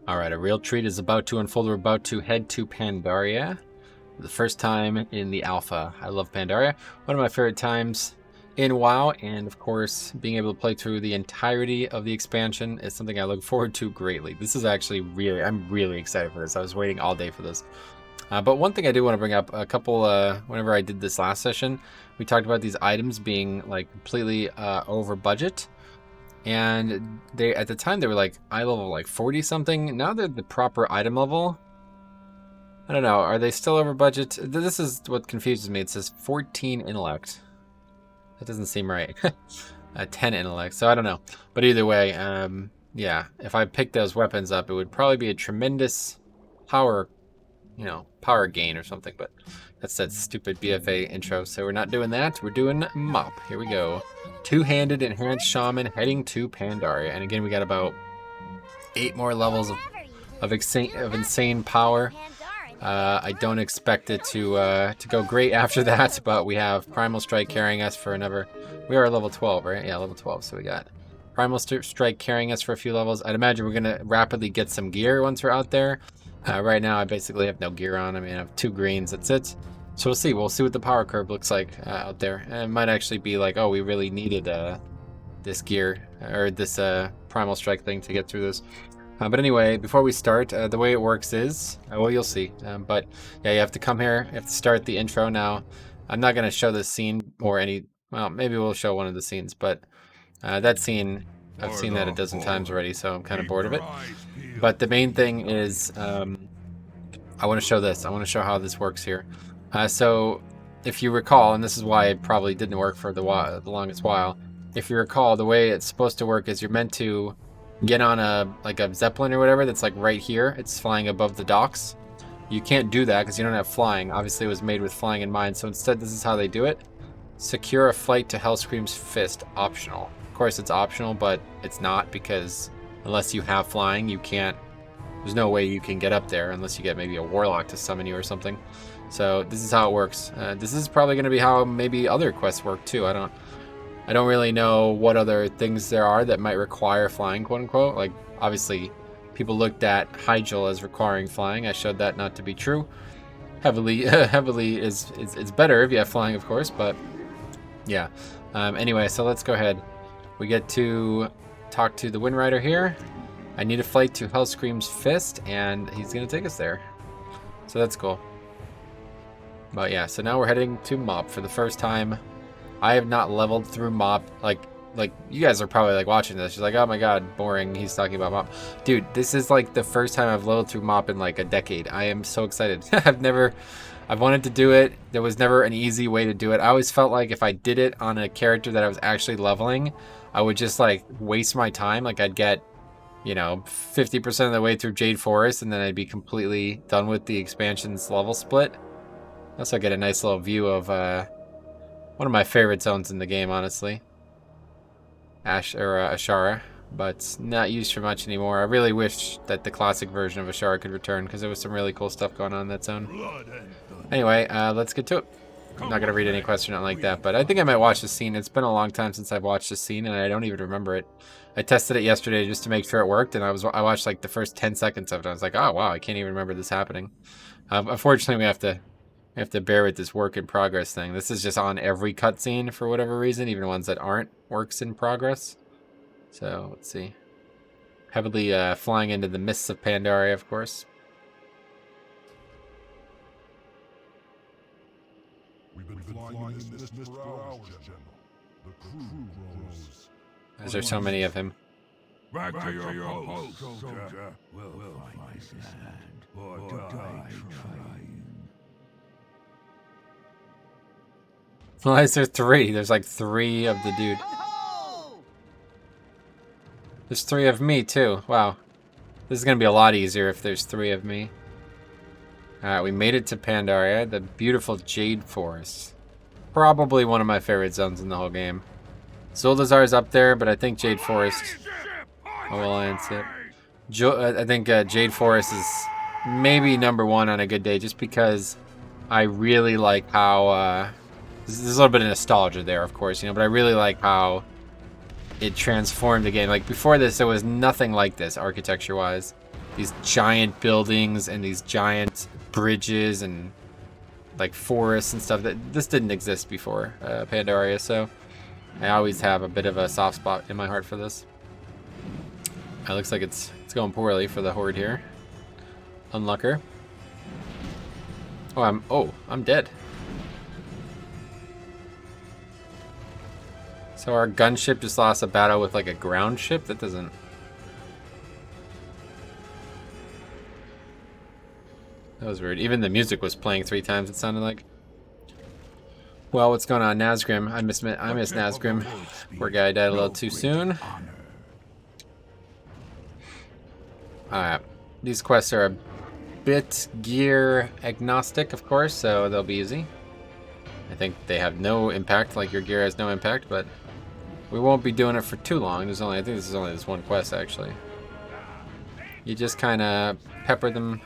Alright, a real treat is about to unfold. We're about to head to Pandaria. For the first time in the alpha. I love Pandaria. One of my favorite times in WoW, and of course, being able to play through the entirety of the expansion is something I look forward to greatly. This is actually I'm really excited for this. I was waiting all day for this. But one thing I do want to bring up, a couple, whenever I did this last session, we talked about these items being like completely over budget. And they, at the time, they were like eye level like 40 something. Now they're the proper item level. I don't know. Are they still over budget? This is what confuses me. It says 14 intellect. That doesn't seem right. 10 intellect. So I don't know. But either way, yeah. If I picked those weapons up, it would probably be a tremendous power, power gain or something. But that's that stupid BFA intro. So we're not doing that. We're doing mop. Here we go. Two-handed enhanced shaman heading to Pandaria. And again, we got about 8 more levels of insane power. I don't expect it to go great after that, but we have Primal Strike carrying us for another. We are level 12, right? Yeah, level 12. So we got Primal Strike carrying us for a few levels. I'd imagine we're gonna rapidly get some gear once we're out there. Right now, I basically have no gear on. I mean, I have 2 greens. That's it. So we'll see. We'll see what the power curve looks like out there. And it might actually be like, oh, we really needed this gear or this Primal Strike thing to get through this. But anyway, before we start, the way it works is, well, you'll see. But yeah, you have to come here. You have to start the intro now. I'm not going to show this scene or any, well, maybe we'll show one of the scenes, but that scene, I've seen that a dozen times already, so I'm kind of bored of it. But the main thing is, I want to show this. I want to show how this works here. So if you recall, and this is why it probably didn't work for the longest while, if you recall, the way it's supposed to work is you're meant to get on a Zeppelin or whatever that's like right here. It's flying above the docks. You can't do that because you don't have flying. Obviously, it was made with flying in mind. So instead, this is how they do it. Secure a flight to Hellscream's Fist, optional. Of course, it's optional, but it's not because unless you have flying, you can't. There's no way you can get up there unless you get maybe a warlock to summon you or something. So this is how it works. This is probably going to be how maybe other quests work too. I don't really know what other things there are that might require flying, quote unquote. Like, obviously, people looked at Hyjal as requiring flying. I showed that not to be true. Heavily is better if you have flying, of course, but yeah. Anyway, so let's go ahead. We get to talk to the Wind Rider here. I need a flight to Hellscream's Fist, and he's going to take us there. So that's cool. But yeah, so now we're heading to Mop for the first time. I have not leveled through Mop. Like you guys are probably like watching this. You're like, oh my god, boring. He's talking about Mop. Dude, this is like the first time I've leveled through Mop in like a decade. I am so excited. I've wanted to do it. There was never an easy way to do it. I always felt like if I did it on a character that I was actually leveling, I would just like waste my time. Like I'd get, 50% of the way through Jade Forest and then I'd be completely done with the expansion's level split. I also get a nice little view of one of my favorite zones in the game, honestly. Ashara, but not used for much anymore. I really wish that the classic version of Ashara could return because there was some really cool stuff going on in that zone. Anyway, let's get to it. I'm not going to read any question on like that, but I think I might watch the scene. It's been a long time since I've watched the scene, and I don't even remember it. I tested it yesterday just to make sure it worked, and I watched like the first 10 seconds of it. I was like, oh wow, I can't even remember this happening. Unfortunately, we have to bear with this work in progress thing. This is just on every cutscene for whatever reason, even ones that aren't works in progress. So let's see. Heavily flying into the mists of Pandaria, of course. We've been flying in this mist for hours, General. The crew grows. Is there so many of him? Back to your post, soldier. We'll find this land or die trying. Why is there 3? There's like 3 of the dude. There's 3 of me too. Wow. This is going to be a lot easier if there's 3 of me. Alright, we made it to Pandaria, the beautiful Jade Forest. Probably one of my favorite zones in the whole game. Zuldazar is up there, but I think Jade Forest... Oh, well, I think Jade Forest is maybe #1 on a good day, just because I really like how... There's a little bit of nostalgia there, of course, but I really like how it transformed the game. Like, before this, there was nothing like this, architecture-wise. these giant buildings and these giant bridges and like forests and stuff. That this didn't exist before Pandaria, so I always have a bit of a soft spot in my heart for this. It looks like it's going poorly for the horde here. Unlucker. Oh, I'm dead. So our gunship just lost a battle with like a ground ship? That doesn't... That was weird. Even the music was playing 3 times, it sounded like. Well, what's going on, Nazgrim? I miss Nazgrim. Poor guy died a little too soon. Alright. These quests are a bit gear agnostic, of course, so they'll be easy. I think they have no impact, like your gear has no impact, but we won't be doing it for too long. I think this is only this one quest, actually. You just kind of pepper them,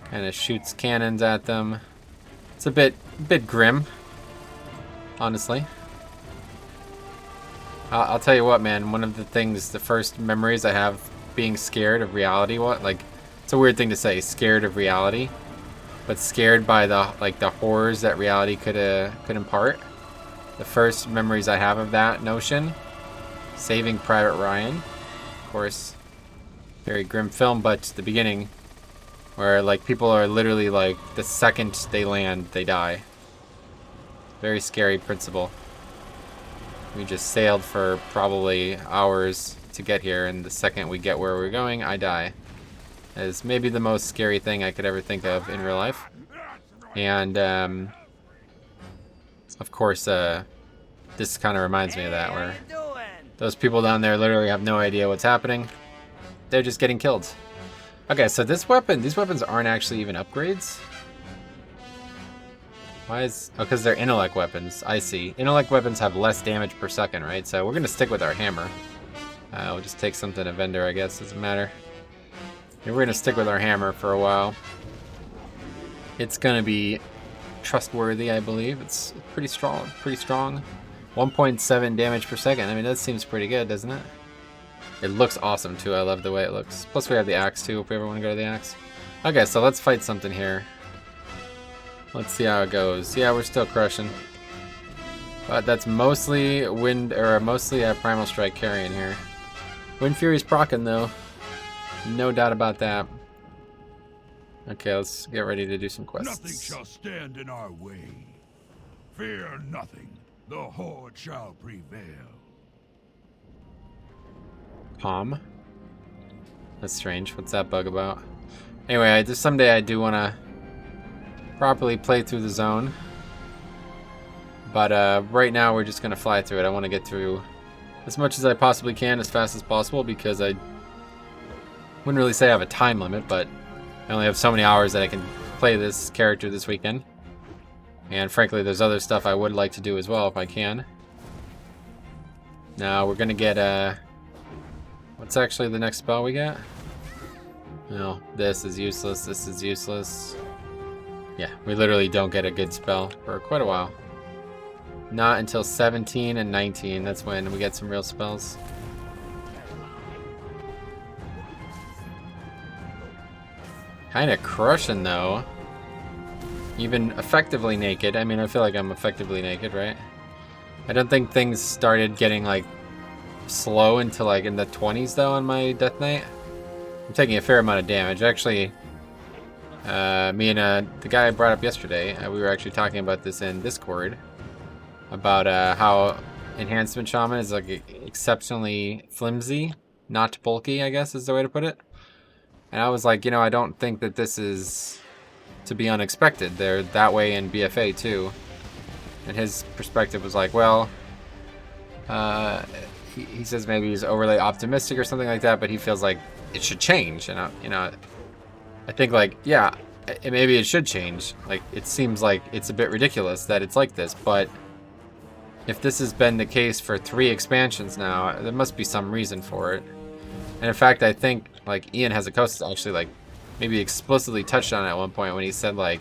kind of shoots cannons at them. It's a bit grim, honestly. I'll tell you what, man. One of the things, the first memories I have being scared of reality, it's a weird thing to say, scared of reality, but scared by the horrors that reality could impart. The first memories I have of that notion, Saving Private Ryan, of course, very grim film, but the beginning, where like people are literally like the second they land, they die. Very scary principle. We just sailed for probably hours to get here, and the second we get where we're going, I die. That is maybe the most scary thing I could ever think of in real life. And of course, this kind of reminds me of that, where those people down there literally have no idea what's happening. They're just getting killed. Okay, so these weapons aren't actually even upgrades. Why is... Oh, because they're intellect weapons. I see. Intellect weapons have less damage per second, right? So we're going to stick with our hammer. We'll just take something to vendor, I guess. Doesn't matter. Yeah, we're going to stick with our hammer for a while. It's going to be trustworthy, I believe. It's pretty strong. 1.7 damage per second. I mean, that seems pretty good, doesn't it? It looks awesome, too. I love the way it looks. Plus, we have the axe, too, if we ever want to go to the axe. Okay, so let's fight something here. Let's see how it goes. Yeah, we're still crushing. But that's mostly mostly a Primal Strike carrying here. Wind Fury's proccing, though. No doubt about that. Okay, let's get ready to do some quests. Nothing shall stand in our way. Fear nothing. The horde shall prevail. Palm. That's strange. What's that bug about? Anyway, someday I do want to properly play through the zone. But right now we're just going to fly through it. I want to get through as much as I possibly can as fast as possible, because I wouldn't really say I have a time limit, but I only have so many hours that I can play this character this weekend. And frankly, there's other stuff I would like to do as well if I can. Now we're going to get... what's actually the next spell we get? No, this is useless, this is useless. Yeah, we literally don't get a good spell for quite a while. Not until 17 and 19, that's when we get some real spells. Kinda crushing though. Even effectively naked. I mean, I feel like I'm effectively naked, right? I don't think things started getting like slow until like in the 20s though on my Death Knight. I'm taking a fair amount of damage. Actually, me and the guy I brought up yesterday, we were actually talking about this in Discord, about how Enhancement Shaman is like exceptionally flimsy, not bulky, I guess is the way to put it. And I was like, you know, I don't think that this is to be unexpected. They're that way in BFA too. And his perspective was like, well, he says maybe he's overly optimistic or something like that, but he feels like it should change. And I think like, yeah, maybe it should change. Like, it seems like it's a bit ridiculous that it's like this, but if this has been the case for 3 expansions now, there must be some reason for it. And in fact, I think like Ian Hazakosis actually like maybe explicitly touched on it at one point when he said like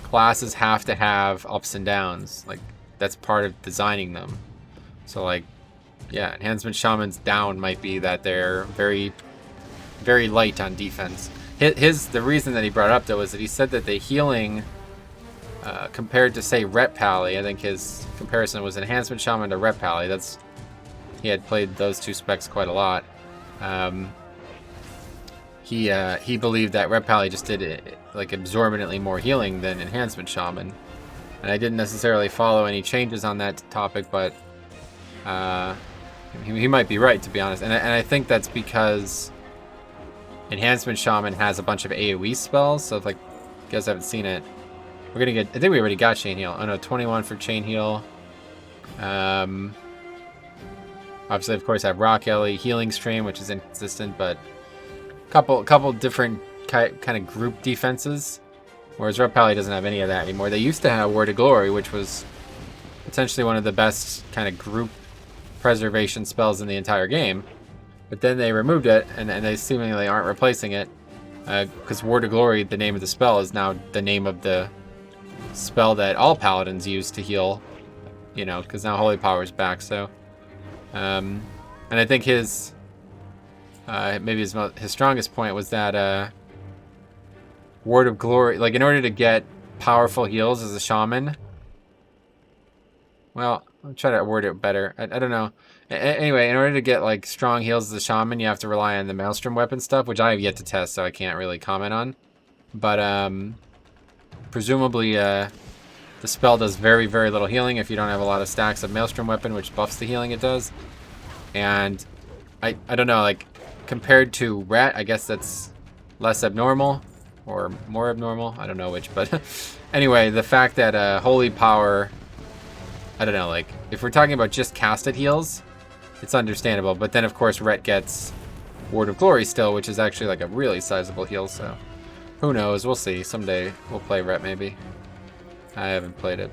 classes have to have ups and downs. Like, that's part of designing them. So like, yeah, Enhancement Shaman's down might be that they're very very light on defense. The reason that he brought up though was that he said that the healing compared to say Ret Pally, I think his comparison was Enhancement Shaman to Ret Pally. He had played those two specs quite a lot. He believed that Ret Pally just did it like absorbently more healing than Enhancement Shaman, and I didn't necessarily follow any changes on that topic, but he might be right, to be honest. And I think that's because Enhancement Shaman has a bunch of AoE spells, so if like you guys haven't seen it, we're gonna get. I think we already got Chain Heal. Oh no, 21 for Chain Heal. Obviously, of course, I have Rock Ellie, Healing Stream, which is inconsistent, but couple different kind of group defenses. Whereas Ret Pally doesn't have any of that anymore. They used to have Word of Glory, which was potentially one of the best kind of group preservation spells in the entire game. But then they removed it, and they seemingly aren't replacing it. Because Word of Glory, the name of the spell, is now the name of the spell that all paladins use to heal. You know, because now Holy Power is back, so... and I think his... maybe his strongest point was that Word of Glory, like in order to get powerful heals as a shaman, well, I'll try to word it better. I don't know. Anyway, in order to get like strong heals as a shaman, you have to rely on the Maelstrom weapon stuff, which I have yet to test, so I can't really comment on. But presumably the spell does very, very little healing if you don't have a lot of stacks of Maelstrom weapon, which buffs the healing it does. And I don't know, like compared to Rat, I guess that's less abnormal or more abnormal. I don't know which, but anyway, the fact that Holy Power, I don't know, like if we're talking about just casted heals, it's understandable. But then of course Ret gets Word of Glory still, which is actually like a really sizable heal. So who knows? We'll see. Someday we'll play Ret maybe. I haven't played it.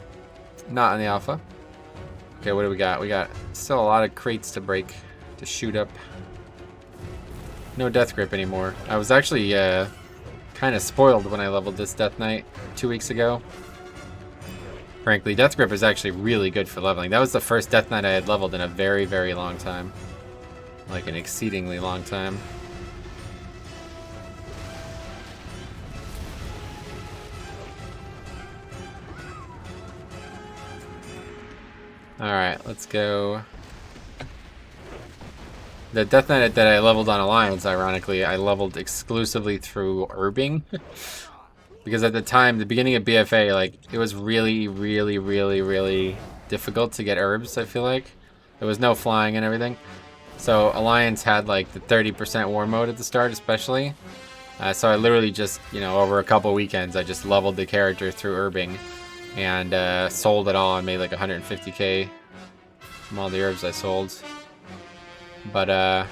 Not in the alpha. Okay, what do we got? We got still a lot of crates to break, to shoot up. No Death Grip anymore. I was actually kind of spoiled when I leveled this Death Knight 2 weeks ago. Frankly, Death Grip is actually really good for leveling. That was the first Death Knight I had leveled in a very, very long time. Like an exceedingly long time. Alright, let's go. The Death Knight that I leveled on Alliance, ironically, I leveled exclusively through herbing. Because at the time, the beginning of BFA, like, it was really, really, really, really difficult to get herbs, I feel like. There was no flying and everything. So Alliance had, like, the 30% war mode at the start, especially. So I literally just, you know, over a couple weekends, I just leveled the character through herbing. And sold it all and made, like, 150k from all the herbs I sold. But,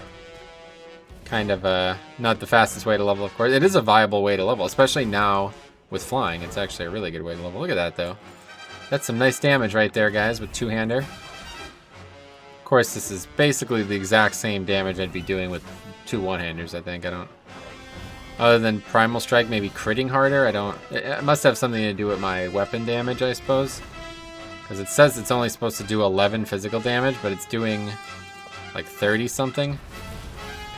kind of, not the fastest way to level, of course. It is a viable way to level, especially now with flying. It's actually a really good way to level. Look at that, though. That's some nice damage right there, guys, with two-hander. Of course, this is basically the exact same damage I'd be doing with two one-handers, I think. I don't... Other than Primal Strike, maybe critting harder, I don't... It must have something to do with my weapon damage, I suppose. Because it says it's only supposed to do 11 physical damage, but it's doing... like 30 something.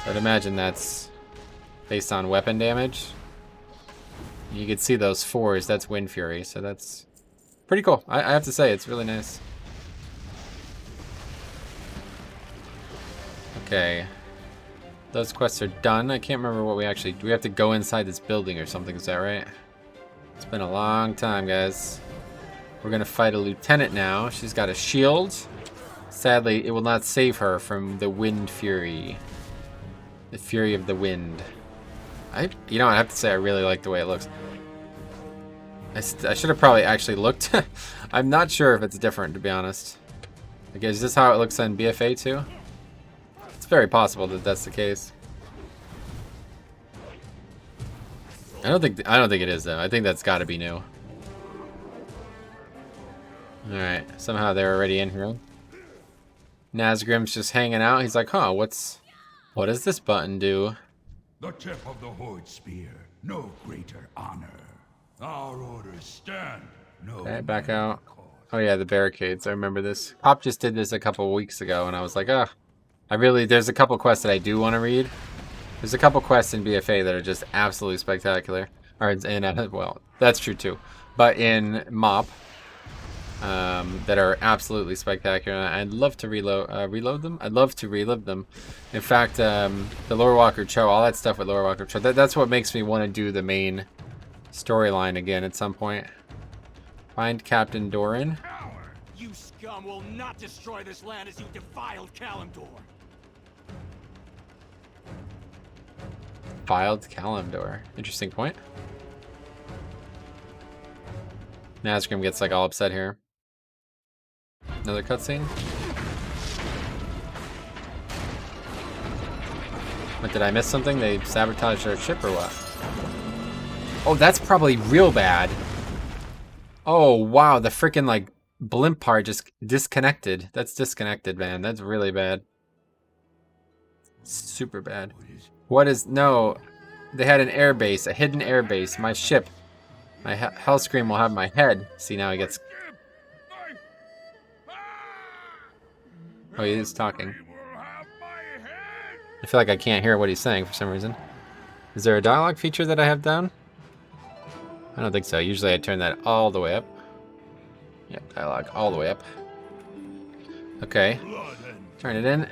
So I'd imagine that's based on weapon damage. You can see those 4s, that's Wind Fury, so that's pretty cool. I have to say, it's really nice. Okay. Those quests are done. I can't remember what we actually... Do we have to go inside this building or something, is that right? It's been a long time, guys. We're gonna fight a lieutenant now. She's got a shield. Sadly, it will not save her from the Wind Fury. The Fury of the Wind. You know, I have to say I really like the way it looks. I should have probably actually looked. I'm not sure if it's different, to be honest. Like, is this how it looks on BFA too? It's very possible that that's the case. I don't think it is though. I think that's got to be new. All right, somehow they're already in here. Nazgrim's just hanging out. He's like, huh, what does this button do? The tip of the Hoard Spear, no greater honor. Our orders stand. No. Okay, back out. Oh yeah, the barricades. I remember this. Pop just did this a couple weeks ago, and I was like, ah, there's a couple quests that I do want to read. There's a couple quests in BFA that are just absolutely spectacular. Or well, that's true too. But in MOP, that are absolutely spectacular. I'd love to reload them. I'd love to relive them. In fact, the Lore Walker Cho, all that stuff with Lore Walker Cho, that's what makes me want to do the main storyline again at some point. Find Captain Doran. You scum will not destroy this land as you defiled Kalimdor. Defiled Kalimdor. Interesting point. Nazgrim gets like all upset here. Another cutscene. What, did I miss something? They sabotaged our ship or what? Oh, that's probably real bad. Oh, wow. The freaking like blimp part just disconnected. That's disconnected, man. That's really bad. Super bad. What is... No. They had an airbase. A hidden airbase. My ship. My Hellscream will have my head. See, now he gets... Oh, he is talking. I feel like I can't hear what he's saying for some reason. Is there a dialogue feature that I have down? I don't think so. Usually I turn that all the way up. Yep, dialogue all the way up. Okay. Turn it in.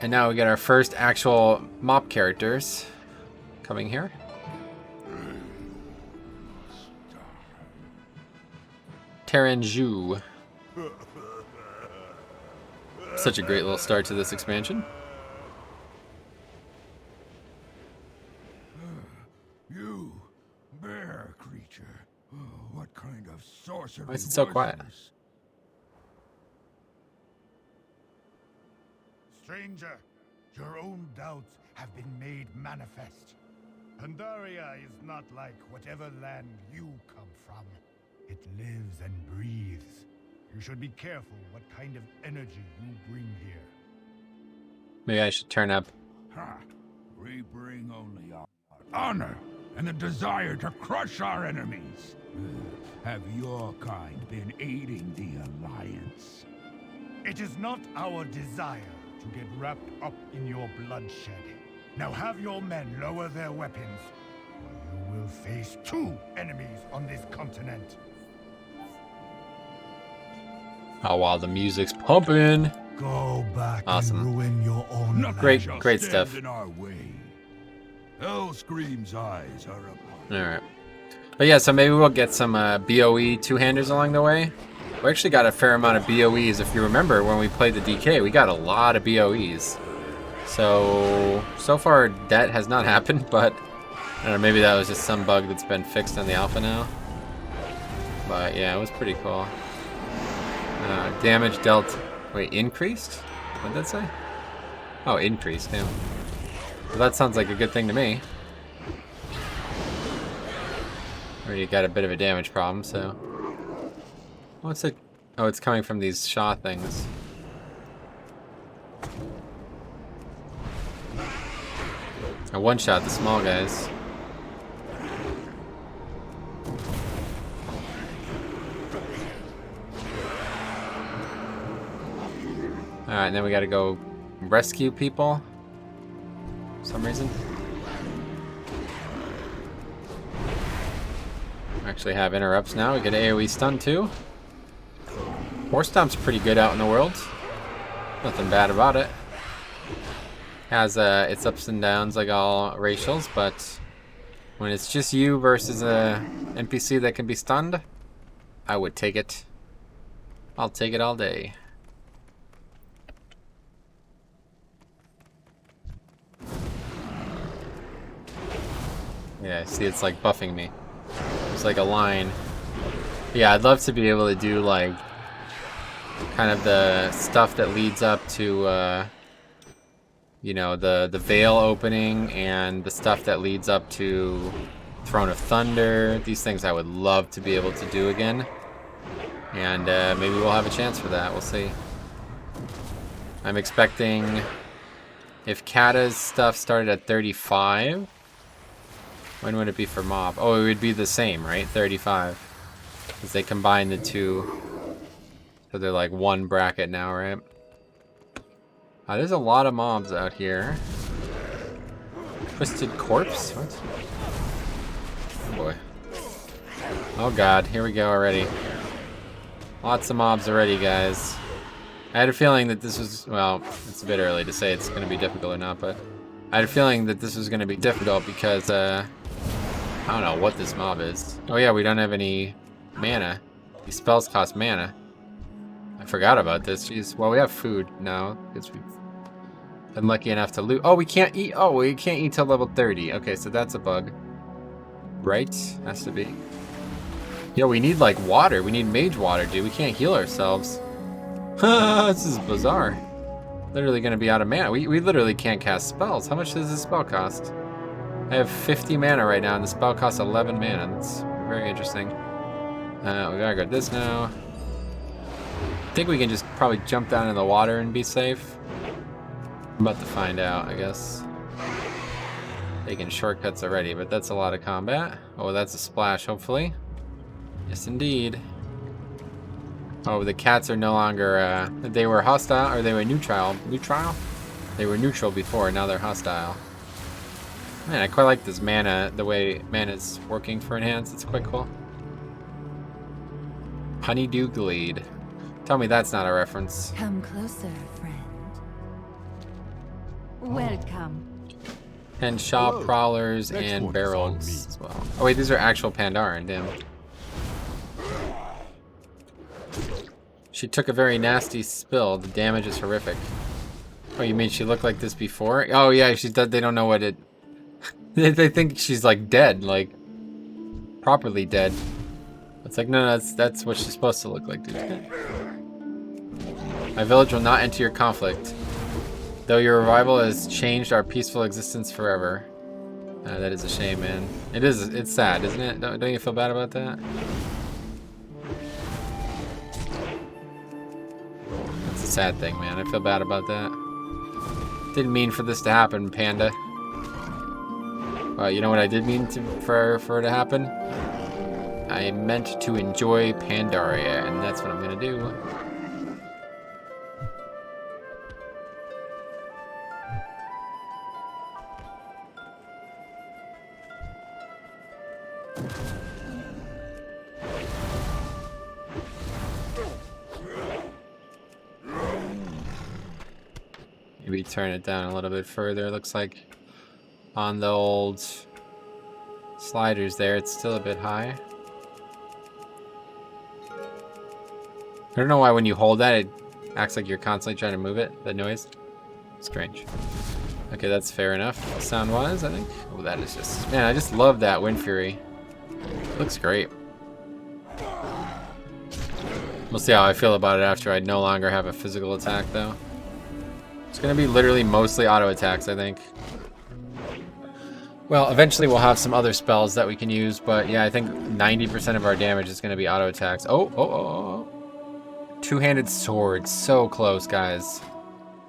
And now we get our first actual MOP characters coming here. Taranju. Such a great little start to this expansion. You, bear creature. What kind of sorcery? Why is it so quiet? Stranger, your own doubts have been made manifest. Pandaria is not like whatever land you come from. It lives and breathes. You should be careful what kind of energy you bring here. Maybe I should turn up. Ha! We bring only our honor and the desire to crush our enemies. Have your kind been aiding the Alliance? It is not our desire to get wrapped up in your bloodshed. Now have your men lower their weapons, or you will face 2 enemies on this continent. Oh wow, the music's pumping. Go back Awesome. and ruin your own land. Great stuff. In our way. Hellscream's eyes are upon. Alright. But yeah, so maybe we'll get some BOE two-handers along the way. We actually got a fair amount of BOEs. If you remember when we played the DK, we got a lot of BOEs. So far that has not happened, but I don't know, maybe that was just some bug that's been fixed on the alpha now. But yeah, it was pretty cool. Damage dealt... Wait, increased? What did that say? Oh, increased, damn. Well, that sounds like a good thing to me. Already got a bit of a damage problem, so... What's it? Oh, it's coming from these Shaw things. I one-shot the small guys. Alright, and then we gotta go rescue people. For some reason. We actually have interrupts now. We get AoE stun too. Horse Stomp's pretty good out in the world. Nothing bad about it. Has its ups and downs like all racials, but when it's just you versus a NPC that can be stunned, I would take it. I'll take it all day. Yeah, I see it's like buffing me. It's like a line. Yeah, I'd love to be able to do like kind of the stuff that leads up to you know, the veil opening and the stuff that leads up to Throne of Thunder. These things I would love to be able to do again. And maybe we'll have a chance for that. We'll see. I'm expecting, if Kata's stuff started at 35, when would it be for Mob? Oh, it would be the same, right? 35. Because they combine the two. So they're like one bracket now, right? There's a lot of mobs out here. Twisted Corpse? What? Oh boy. Oh god, here we go already. Lots of mobs already, guys. I had a feeling that this was, well, it's a bit early to say it's going to be difficult or not, but I had a feeling that this was going to be difficult because, I don't know what this mob is. Oh yeah, we don't have any mana. These spells cost mana. I forgot about this. Jeez. Well, we have food now because we've been lucky enough to loot. Oh, we can't eat. Oh, we can't eat till level 30. Okay, so that's a bug. Right? Has to be. Yo, we need like water. We need mage water, dude. We can't heal ourselves. This is bizarre. Literally gonna be out of mana. We literally can't cast spells. How much does this spell cost? I have 50 mana right now, and the spell costs 11 mana. That's very interesting. We gotta go this now. I think we can just probably jump down in the water and be safe. I'm about to find out, I guess. Taking shortcuts already, but that's a lot of combat. Oh, that's a splash, hopefully. Yes, indeed. Oh, the cats are no longer, they were hostile, or they were neutral. Neutral? They were neutral before, now they're hostile. Man, I quite like this mana, the way mana's working for enhance. It's quite cool. Honeydew Glade. Tell me that's not a reference. Come closer, friend. Welcome. And shop Hello. prowlers Next and one is on barrels me. as well. Oh wait, these are actual Pandaren, damn. She took a very nasty spill. The damage is horrific. Oh, you mean she looked like this before? Oh yeah, she's dead. They don't know what it... they think she's like dead, like properly dead. It's like, no, that's what she's supposed to look like, dude. My village will not enter your conflict. Though your arrival has changed our peaceful existence forever. That is a shame, man. It's sad, isn't it? Don't you feel bad about that? It's a sad thing, man. I feel bad about that. Didn't mean for this to happen, Panda. Well, you know what I did mean for it to happen? I meant to enjoy Pandaria, and that's what I'm gonna do. Maybe turn it down a little bit further. Looks like on the old sliders there, it's still a bit high. I don't know why when you hold that, it acts like you're constantly trying to move it, the noise. Strange. Okay, that's fair enough, sound-wise, I think. Oh, that is just... Man, I just love that Wind Fury. It looks great. We'll see how I feel about it after I no longer have a physical attack, though. It's gonna be literally mostly auto attacks, I think. Well, eventually we'll have some other spells that we can use, but yeah, I think 90% of our damage is gonna be auto attacks. Oh. Two-handed sword, so close, guys.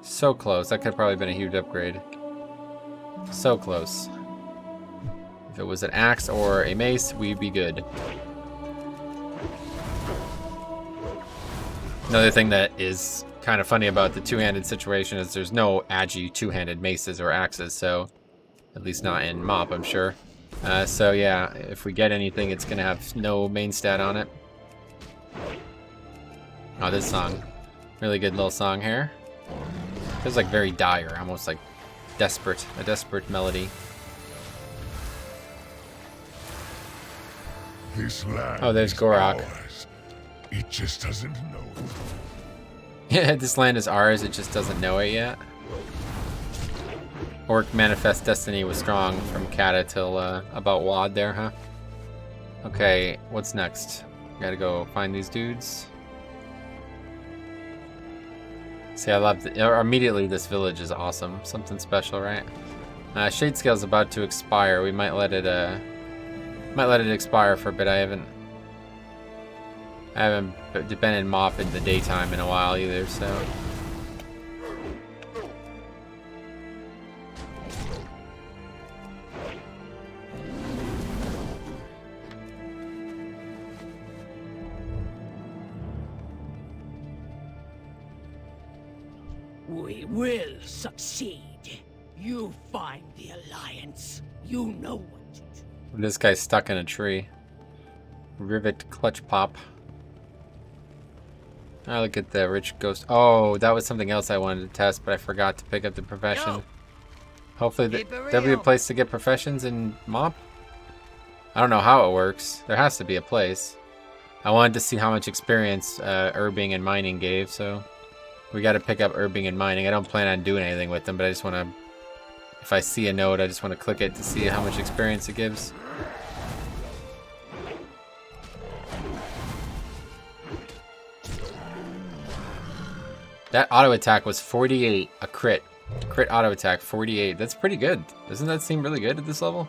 So close. That could have probably been a huge upgrade. So close. If it was an axe or a mace, we'd be good. Another thing that is kind of funny about the two-handed situation is there's no agi two-handed maces or axes, so at least not in MoP, I'm sure. So yeah, if we get anything, it's gonna have no main stat on it. Oh, this song. Really good little song here. Feels like very dire, almost like desperate. A desperate melody. This land Oh, there's is Gorok. ours. It just doesn't know it. Yeah, this land is ours, it just doesn't know it yet. Orc Manifest Destiny was strong from Cata till about WoD there, huh? Okay, what's next? Gotta go find these dudes. See, I love it. Immediately, this village is awesome. Something special, right? Shade Scale's about to expire. We might let it expire for a bit. I haven't been in MoP in the daytime in a while either, so. We will succeed. You find the Alliance. You know what to do. This guy's stuck in a tree. Rivet clutch pop. I look at the rich ghost. Oh, that was something else I wanted to test, but I forgot to pick up the profession. Yo, Hopefully keep it there'll be a real. place to get professions in MoP. I don't know how it works. There has to be a place. I wanted to see how much experience herbing and mining gave, so we got to pick up herbing and mining. I don't plan on doing anything with them, but I just want to, if I see a node, I just want to click it to see how much experience it gives. That auto attack was 48, a crit. Crit auto attack, 48. That's pretty good. Doesn't that seem really good at this level?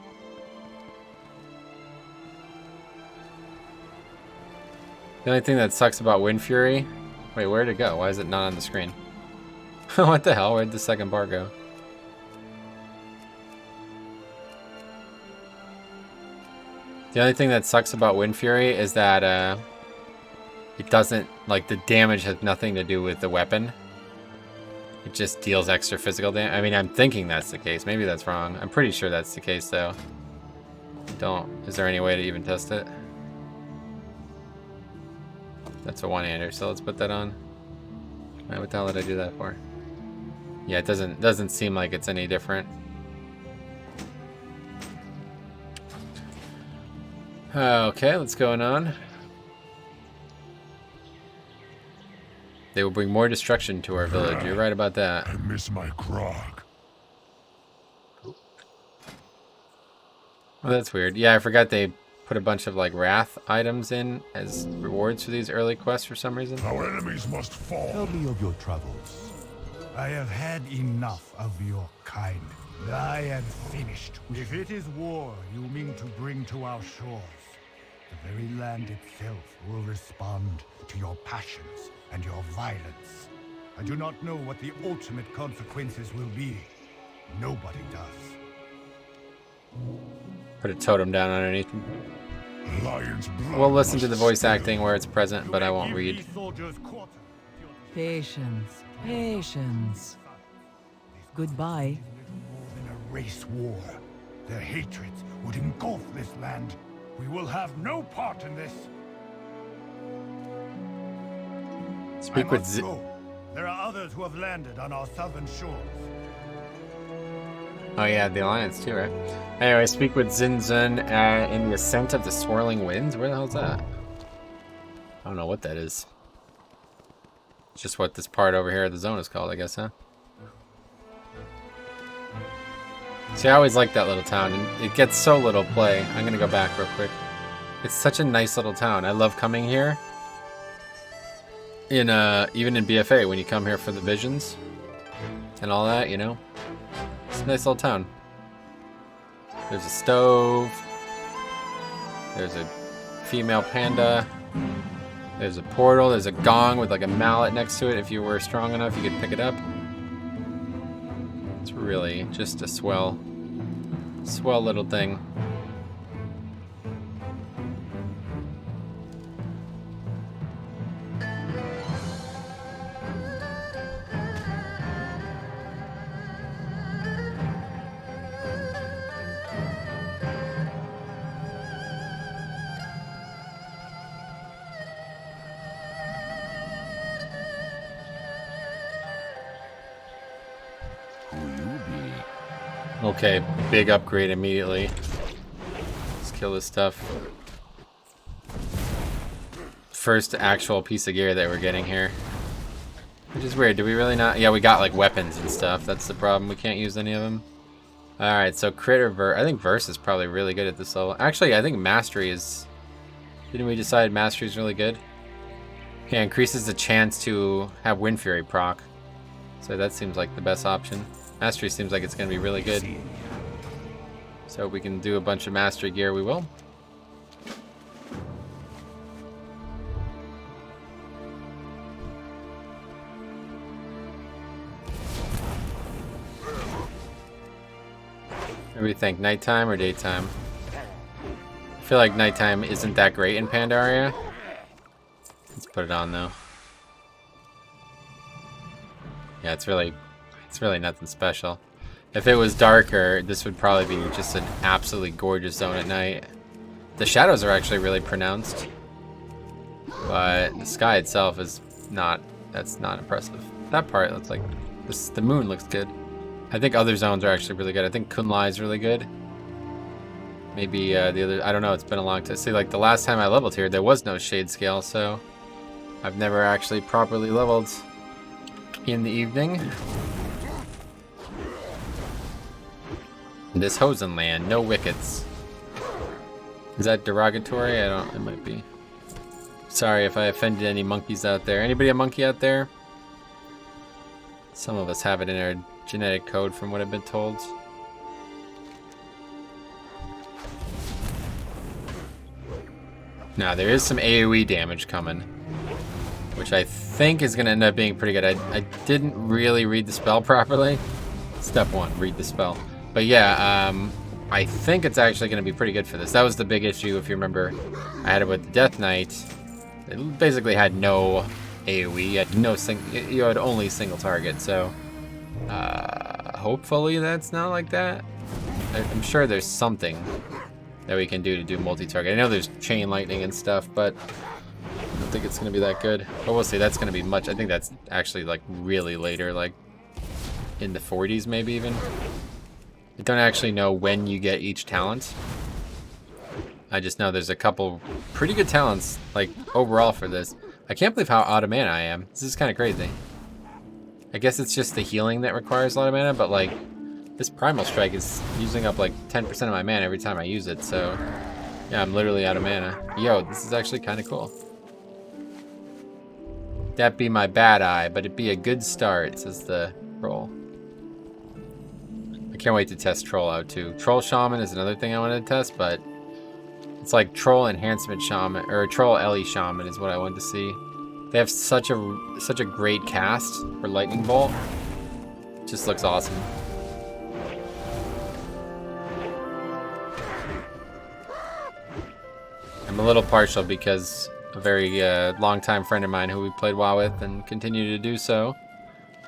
The only thing that sucks about Wind Fury... Wait, where'd it go? Why is it not on the screen? What the hell? Where'd the second bar go? The only thing that sucks about Wind Fury is that it doesn't, like, the damage has nothing to do with the weapon. It just deals extra physical damage. I mean, I'm thinking that's the case. Maybe that's wrong. I'm pretty sure that's the case, though. Is there any way to even test it? That's a one-hander, so let's put that on. Wait, what the hell did I do that for? Yeah, it doesn't seem like it's any different. Okay, what's going on? They will bring more destruction to our village. You're right about that. I miss my grog. Oh, that's weird. Yeah, I forgot they put a bunch of like wrath items in as rewards for these early quests for some reason. Our enemies must fall. Tell me of your travels. I have had enough of your kind. I am finished. If it is war you mean to bring to our shores, the very land itself will respond to your passions and your violence. I do not know what the ultimate consequences will be. Nobody does. Put a totem down underneath. Lion's blood We'll listen to must the voice spill. acting where it's present, but I won't Give read. these soldiers quarter. Patience, patience. Goodbye. More than a race war. Their hatreds would engulf this land. We will have no part in this. Speak I with must go. There are others who have landed on our southern shores. Oh yeah, the Alliance too, right? Anyway, speak with Zinzun in the Ascent of the Swirling Winds. Where the hell's that? I don't know what that is. It's just what this part over here of the zone is called, I guess, huh? See, I always like that little town, and it gets so little play. I'm gonna go back real quick. It's such a nice little town. I love coming here. Even in BFA, when you come here for the visions and all that, you know? It's a nice little town. There's a stove. There's a female panda. There's a portal. There's a gong with like a mallet next to it. If you were strong enough, you could pick it up. It's really just a swell little thing. Okay, big upgrade immediately. Let's kill this stuff. First actual piece of gear that we're getting here. Which is weird. Do we really not? Yeah, we got like weapons and stuff. That's the problem. We can't use any of them. Alright, so crit or verse. I think verse is probably really good at this level. Actually, I think mastery is... Didn't we decide mastery is really good? Okay, increases the chance to have Wind Fury proc. So that seems like the best option. Mastery seems like it's going to be really good. So if we can do a bunch of mastery gear, we will. What do you think, nighttime or daytime? I feel like nighttime isn't that great in Pandaria. Let's put it on though. Yeah, it's really nothing special. If it was darker, this would probably be just an absolutely gorgeous zone at night. The shadows are actually really pronounced, but the sky itself is not. That's not impressive. That part looks like the moon looks good. I think other zones are actually really good. I think Kunlai is really good. Maybe the other, I don't know, it's been a long time. See, like the last time I leveled here, there was no shade scale, so I've never actually properly leveled in the evening. This Hosen land, no wickets. Is that derogatory? I don't, it might be. Sorry if I offended any monkeys out there. Anybody a monkey out there? Some of us have it in our genetic code from what I've been told. Now, there is some AoE damage coming, which I think is going to end up being pretty good. I didn't really read the spell properly. Step 1, read the spell. But yeah, I think it's actually going to be pretty good for this. That was the big issue, if you remember. I had it with the Death Knight. It basically had no AoE. You had only single target, so hopefully that's not like that. I'm sure there's something that we can do multi-target. I know there's chain lightning and stuff, but I don't think it's going to be that good. But we'll see. That's going to be much. I think that's actually like really later, like in the 40s maybe even. I don't actually know when you get each talent. I just know there's a couple pretty good talents, like overall for this. I can't believe how out of mana I am. This is kind of crazy. I guess it's just the healing that requires a lot of mana, but like this Primal Strike is using up like 10% of my mana every time I use it, so yeah, I'm literally out of mana. Yo, this is actually kind of cool. That be my bad eye, but it'd be a good start, says the troll. I can't wait to test Troll out too. Troll Shaman is another thing I wanted to test, but it's like Troll Enhancement Shaman, or Troll Ellie Shaman is what I wanted to see. They have such a great cast for Lightning Bolt. It just looks awesome. I'm a little partial because a very long-time friend of mine who we played WoW with and continue to do so.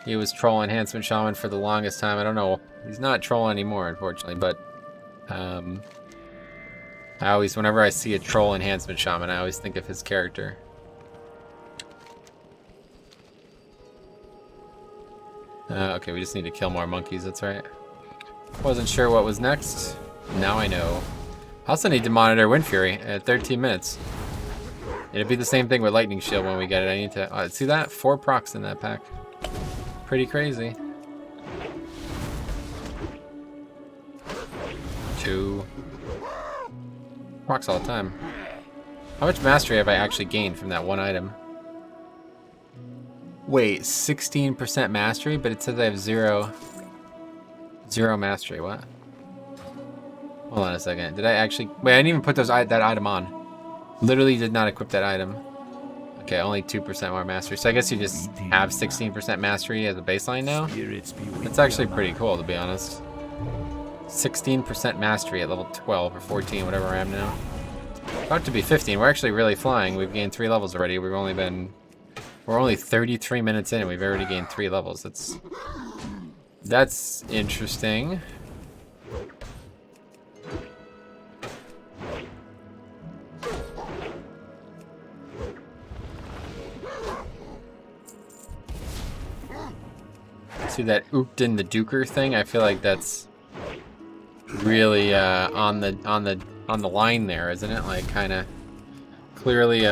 He was Troll Enhancement Shaman for the longest time. I don't know. He's not Troll anymore, unfortunately, but I always, whenever I see a Troll Enhancement Shaman, I always think of his character. Okay, we just need to kill more monkeys, that's right. Wasn't sure what was next. Now I know. I also need to monitor Wind Fury at 13 minutes. It'll be the same thing with Lightning Shield when we get it. I need to... see that? 4 procs in that pack. Pretty crazy. 2. Procs all the time. How much mastery have I actually gained from that one item? Wait, 16% mastery? But it says I have 0 mastery. What? Hold on a second. Did I actually... Wait, I didn't even put that item on. Literally did not equip that item. Okay, only 2% more mastery. So I guess you just have 16% mastery as a baseline now? That's actually pretty cool, to be honest. 16% mastery at level 12 or 14, whatever I am now. About to be 15. We're actually really flying. We've gained 3 levels already. We're only 33 minutes in and we've already gained 3 levels. That's interesting. See that ooped in the Duker thing? I feel like that's really on the line there, isn't it? Like kind of clearly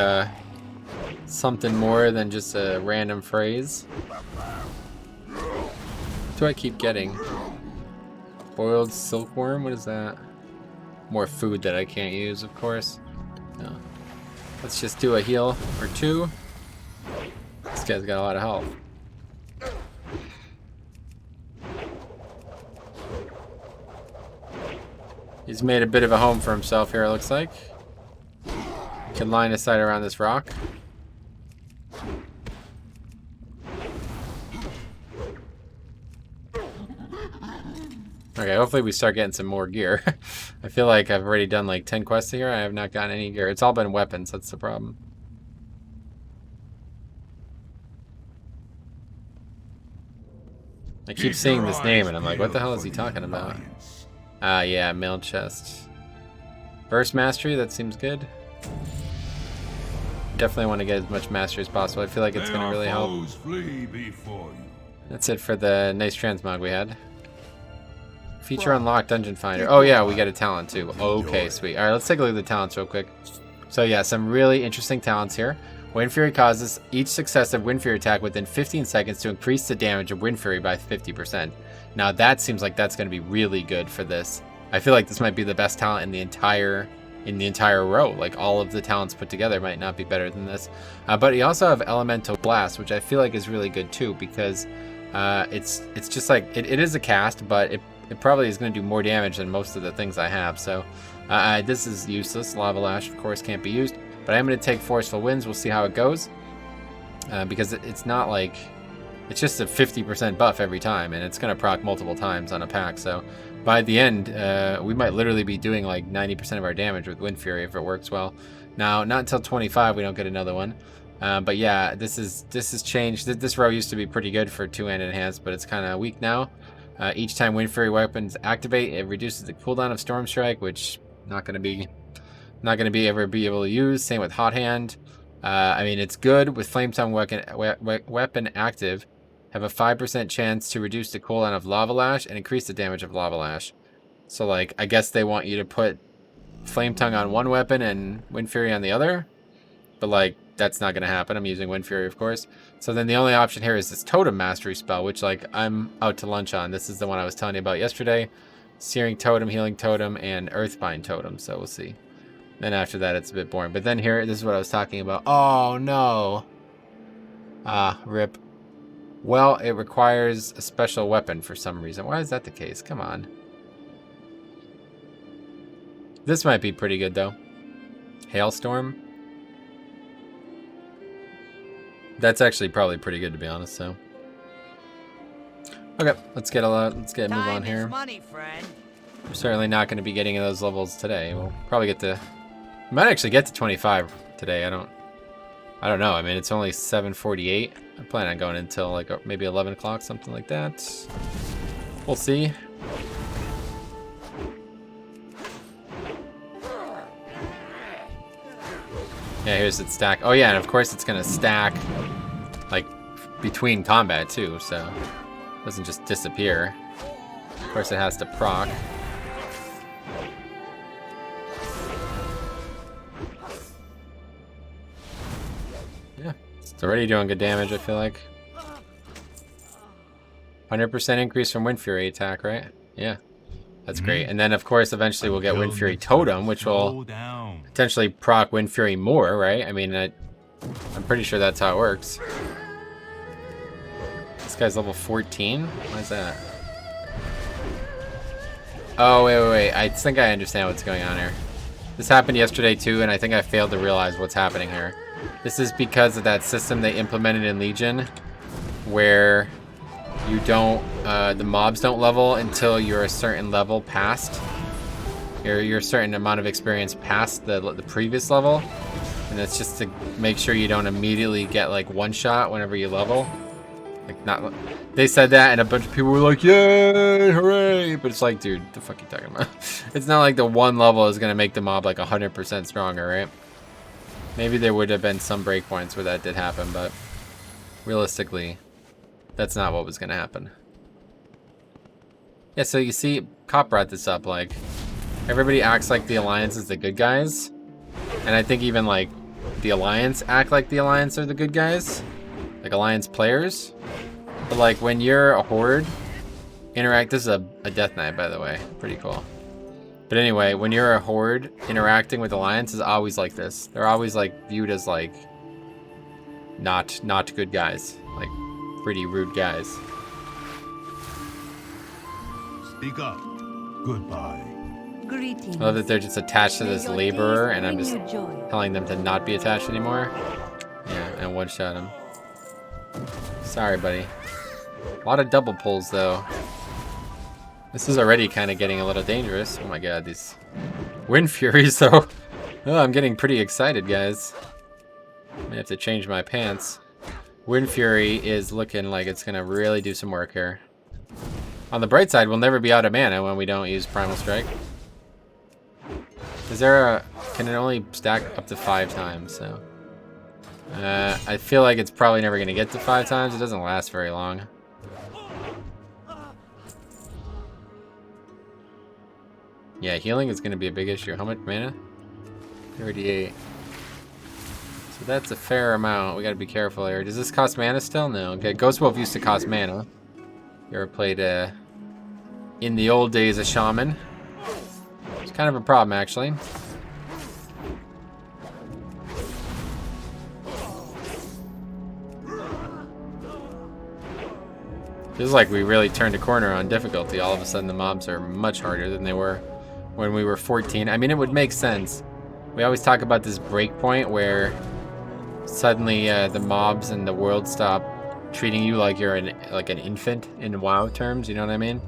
something more than just a random phrase. What do I keep getting? Boiled silkworm? What is that? More food that I can't use, of course. No. Let's just do a heal or 2. This guy's got a lot of health. He's made a bit of a home for himself here, it looks like. Can line his sight around this rock. Okay, hopefully we start getting some more gear. I feel like I've already done like 10 quests here. I have not gotten any gear. It's all been weapons, that's the problem. I keep seeing this name and I'm like, what the hell is he talking about? Yeah, mail chest. Burst mastery, that seems good. Definitely want to get as much mastery as possible. I feel like it's going to really help. That's it for the nice transmog we had. Feature unlocked Dungeon Finder. Oh yeah, we got a talent too. Okay, sweet. Alright, let's take a look at the talents real quick. So yeah, some really interesting talents here. Wind Fury causes each successive Wind Fury attack within 15 seconds to increase the damage of Wind Fury by 50%. Now that seems like that's going to be really good for this. I feel like this might be the best talent in the entire row. Like all of the talents put together might not be better than this. But you also have Elemental Blast, which I feel like is really good too, because it's just like it is a cast, but it probably is going to do more damage than most of the things I have. So this is useless. Lava Lash, of course, can't be used. But I'm going to take Forceful Winds. We'll see how it goes. Because it's not like... It's just a 50% buff every time, and it's going to proc multiple times on a pack. So by the end, we might literally be doing like 90% of our damage with Wind Fury if it works well. Now, not until 25 we don't get another one. But yeah, this is changed. This row used to be pretty good for 2-handed enhanced, but it's kind of weak now. Each time Wind Fury weapons activate, it reduces the cooldown of Storm Strike, which not going to be ever be able to use. Same with Hot Hand. I mean, it's good with Flame Tongue weapon active. Have a 5% chance to reduce the cooldown of Lava Lash and increase the damage of Lava Lash. So like, I guess they want you to put Flame Tongue on one weapon and Wind Fury on the other, but like that's not going to happen. I'm using Wind Fury, of course. So then the only option here is this Totem Mastery spell, which like I'm out to lunch on. This is the one I was telling you about yesterday. Searing Totem, Healing Totem, and Earthbind Totem. So we'll see. Then after that, it's a bit boring. But then here, this is what I was talking about. Oh no. Rip. Well, it requires a special weapon for some reason. Why is that the case? Come on. This might be pretty good though. Hailstorm. That's actually probably pretty good to be honest. So. Okay, let's get a move on here. Money, friend. We're certainly not going to be getting those levels today. We'll probably get to. We might actually get to 25 today. I don't know. I mean, it's only 7:48. I plan on going until like maybe 11 o'clock, something like that. We'll see. Yeah, here's its stack. Oh yeah, and of course it's gonna stack like between combat too, so it doesn't just disappear. Of course it has to proc. Yeah, it's already doing good damage, I feel like. 100% increase from Wind Fury attack, right? Yeah, that's great. And then of course eventually we'll get Wind Fury Totem, which will potentially proc Wind Fury more, right? I mean, I'm pretty sure that's how it works. This guy's level 14? Why is that? Oh, wait. I think I understand what's going on here. This happened yesterday too, and I think I failed to realize what's happening here. This is because of that system they implemented in Legion, where you don't, the mobs don't level until you're a certain level past. You're a certain amount of experience past the previous level, and it's just to make sure you don't immediately get like one shot whenever you level. Like not, they said that, and a bunch of people were like, "Yay, hooray!" But it's like, dude, the fuck you talking about? It's not like the one level is gonna make the mob like 100% stronger, right? Maybe there would have been some breakpoints where that did happen, but realistically, that's not what was gonna happen. Yeah, so you see, Cop brought this up, like, everybody acts like the Alliance is the good guys, and I think even like the Alliance act like the Alliance are the good guys, like Alliance players. But like when you're a Horde, this is a Death Knight, by the way, pretty cool. But anyway, when you're a Horde, interacting with Alliance is always like this. They're always like viewed as like not good guys, like pretty rude guys. Speak up. Goodbye. Greetings. I love that they're just attached to May this your laborer, days and I'm bring just you joy. telling them to not be attached anymore. Yeah, and one-shot him. Sorry, buddy. A lot of double pulls, though. This is already kind of getting a little dangerous. Oh my god, these Wind Furies, though. Oh, I'm getting pretty excited, guys. I have to change my pants. Wind Fury is looking like it's going to really do some work here. On the bright side, we'll never be out of mana when we don't use Primal Strike. Is there a... Can it only stack up to 5 times, so... I feel like it's probably never going to get to 5 times. It doesn't last very long. Yeah, healing is going to be a big issue. How much mana? 38. So that's a fair amount. We got to be careful here. Does this cost mana still? No. Okay, Ghost Wolf used to cost mana. You ever played in the old days a Shaman? It's kind of a problem, actually. Feels like we really turned a corner on difficulty. All of a sudden the mobs are much harder than they were when we were 14. I mean, it would make sense. We always talk about this breakpoint where suddenly the mobs and the world stop treating you like you're like an infant in WoW terms, you know what I mean?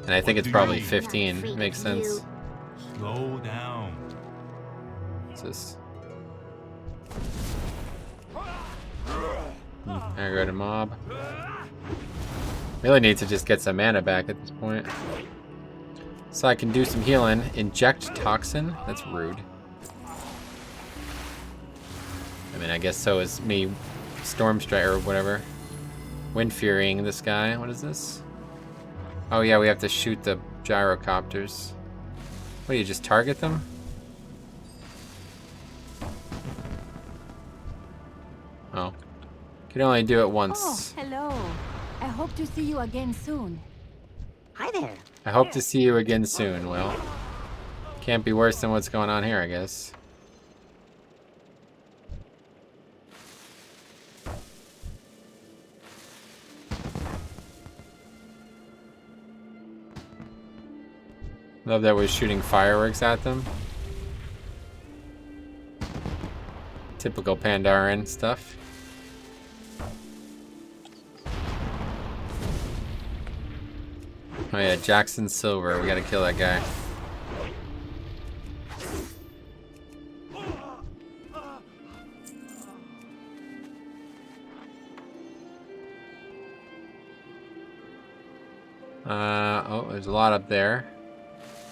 And I think it's probably 15. Makes sense. Slow down. What's this? Aggro to mob. Really need to just get some mana back at this point. So I can do some healing. Inject toxin? That's rude. I mean, I guess so is me Storm Strike or whatever. Wind Furying this guy. What is this? Oh yeah, we have to shoot the gyrocopters. What do you just target them? Oh. Can only do it once. Oh, hello. I hope to see you again soon. Hi there. I hope to see you again soon. Well, can't be worse than what's going on here, I guess. Love that we're shooting fireworks at them. Typical Pandaren stuff. Oh yeah, Jackson Silver. We gotta kill that guy. Oh, there's a lot up there.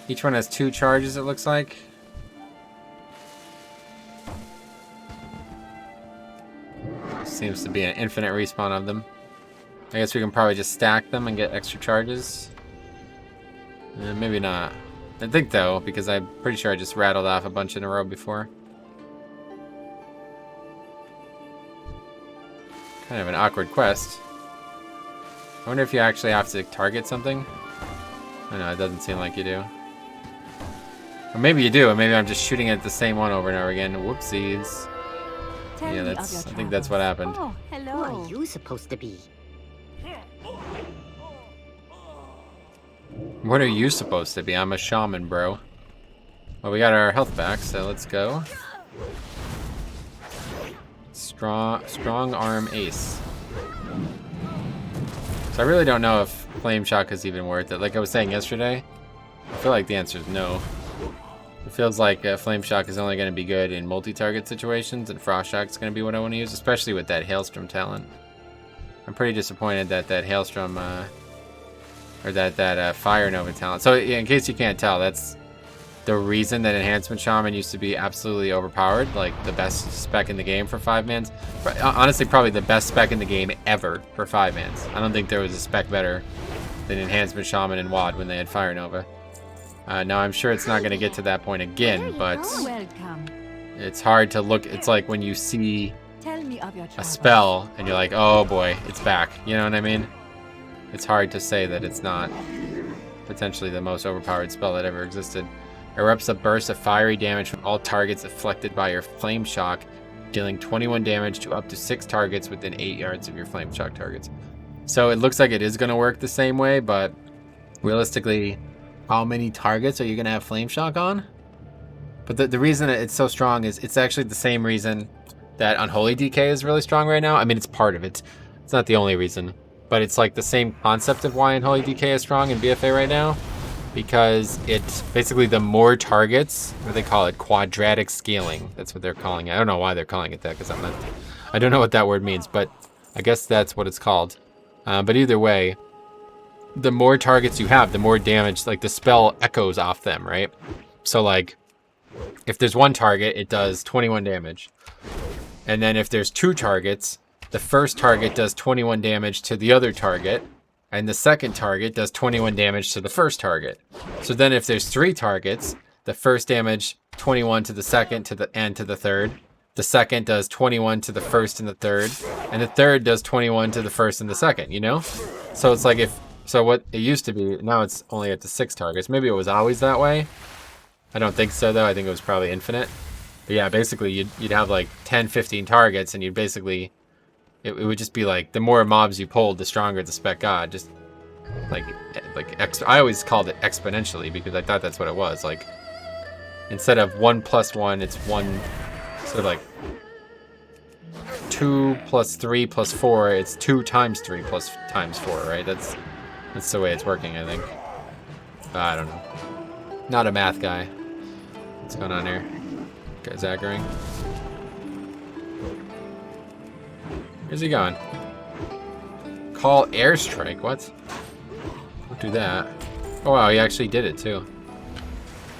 Each one has 2 charges, it looks like. Seems to be an infinite respawn of them. I guess we can probably just stack them and get extra charges. Maybe not. I think though, because I'm pretty sure I just rattled off a bunch in a row before. Kind of an awkward quest. I wonder if you actually have to target something. I know, it doesn't seem like you do. Or maybe you do, and maybe I'm just shooting at the same one over and over again. Whoopsies. Tell Yeah, me that's. of your I think that's what happened. Oh, Who hello. are you supposed to be? What are you supposed to be? I'm a shaman, bro. Well, we got our health back, so let's go. Strong arm ace. So I really don't know if Flame Shock is even worth it. Like I was saying yesterday, I feel like the answer is no. It feels like Flame Shock is only going to be good in multi-target situations, and Frost Shock is going to be what I want to use, especially with that Hailstrom talent. I'm pretty disappointed that that Hailstrom, or that Fire Nova talent. So yeah, in case you can't tell, that's the reason that Enhancement Shaman used to be absolutely overpowered, like the best spec in the game for 5-mans. Honestly, probably the best spec in the game ever for 5-mans. I don't think there was a spec better than Enhancement Shaman and WoD when they had Fire Nova. Now I'm sure it's not going to get to that point again, but Welcome. it's hard to look. It's like when you see Tell me of your a troubles. spell and you're like, oh boy, it's back. You know what I mean? It's hard to say that it's not potentially the most overpowered spell that ever existed. Erupts a burst of fiery damage from all targets afflicted by your Flame Shock, dealing 21 damage to up to 6 targets within 8 yards of your Flame Shock targets. So it looks like it is going to work the same way, but realistically, how many targets are you going to have Flame Shock on? But the reason that it's so strong is it's actually the same reason that Unholy DK is really strong right now. I mean, it's part of it. It's not the only reason. But it's like the same concept of why Unholy DK is strong in BFA right now. Because it's basically the more targets, what do they call it? Quadratic scaling. That's what they're calling it. I don't know why they're calling it that, because I don't know what that word means, but I guess that's what it's called. But either way, the more targets you have, the more damage, like the spell echoes off them, right? So like, if there's one target, it does 21 damage. And then if there's 2 targets, the first target does 21 damage to the other target, and the second target does 21 damage to the first target. So then if there's 3 targets, the first damage 21 to the second and to the third. The second does 21 to the first and the third, and the third does 21 to the first and the second, you know? So it's like so what it used to be, now it's only up to 6 targets. Maybe it was always that way. I don't think so though, I think it was probably infinite. But yeah, basically you'd have like 10, 15 targets, and you'd basically, it would just be like, the more mobs you pulled, the stronger the spec got. Just like I always called it exponentially because I thought that's what it was. Like, instead of 1 + 1, it's 1, sort of like 2 + 3 + 4, it's 2 × 3 + 4, right? That's the way it's working, I think. I don't know. Not a math guy. What's going on here? Guy's aggroing. Where's he going? Call airstrike, what? Don't do that. Oh wow, he actually did it too.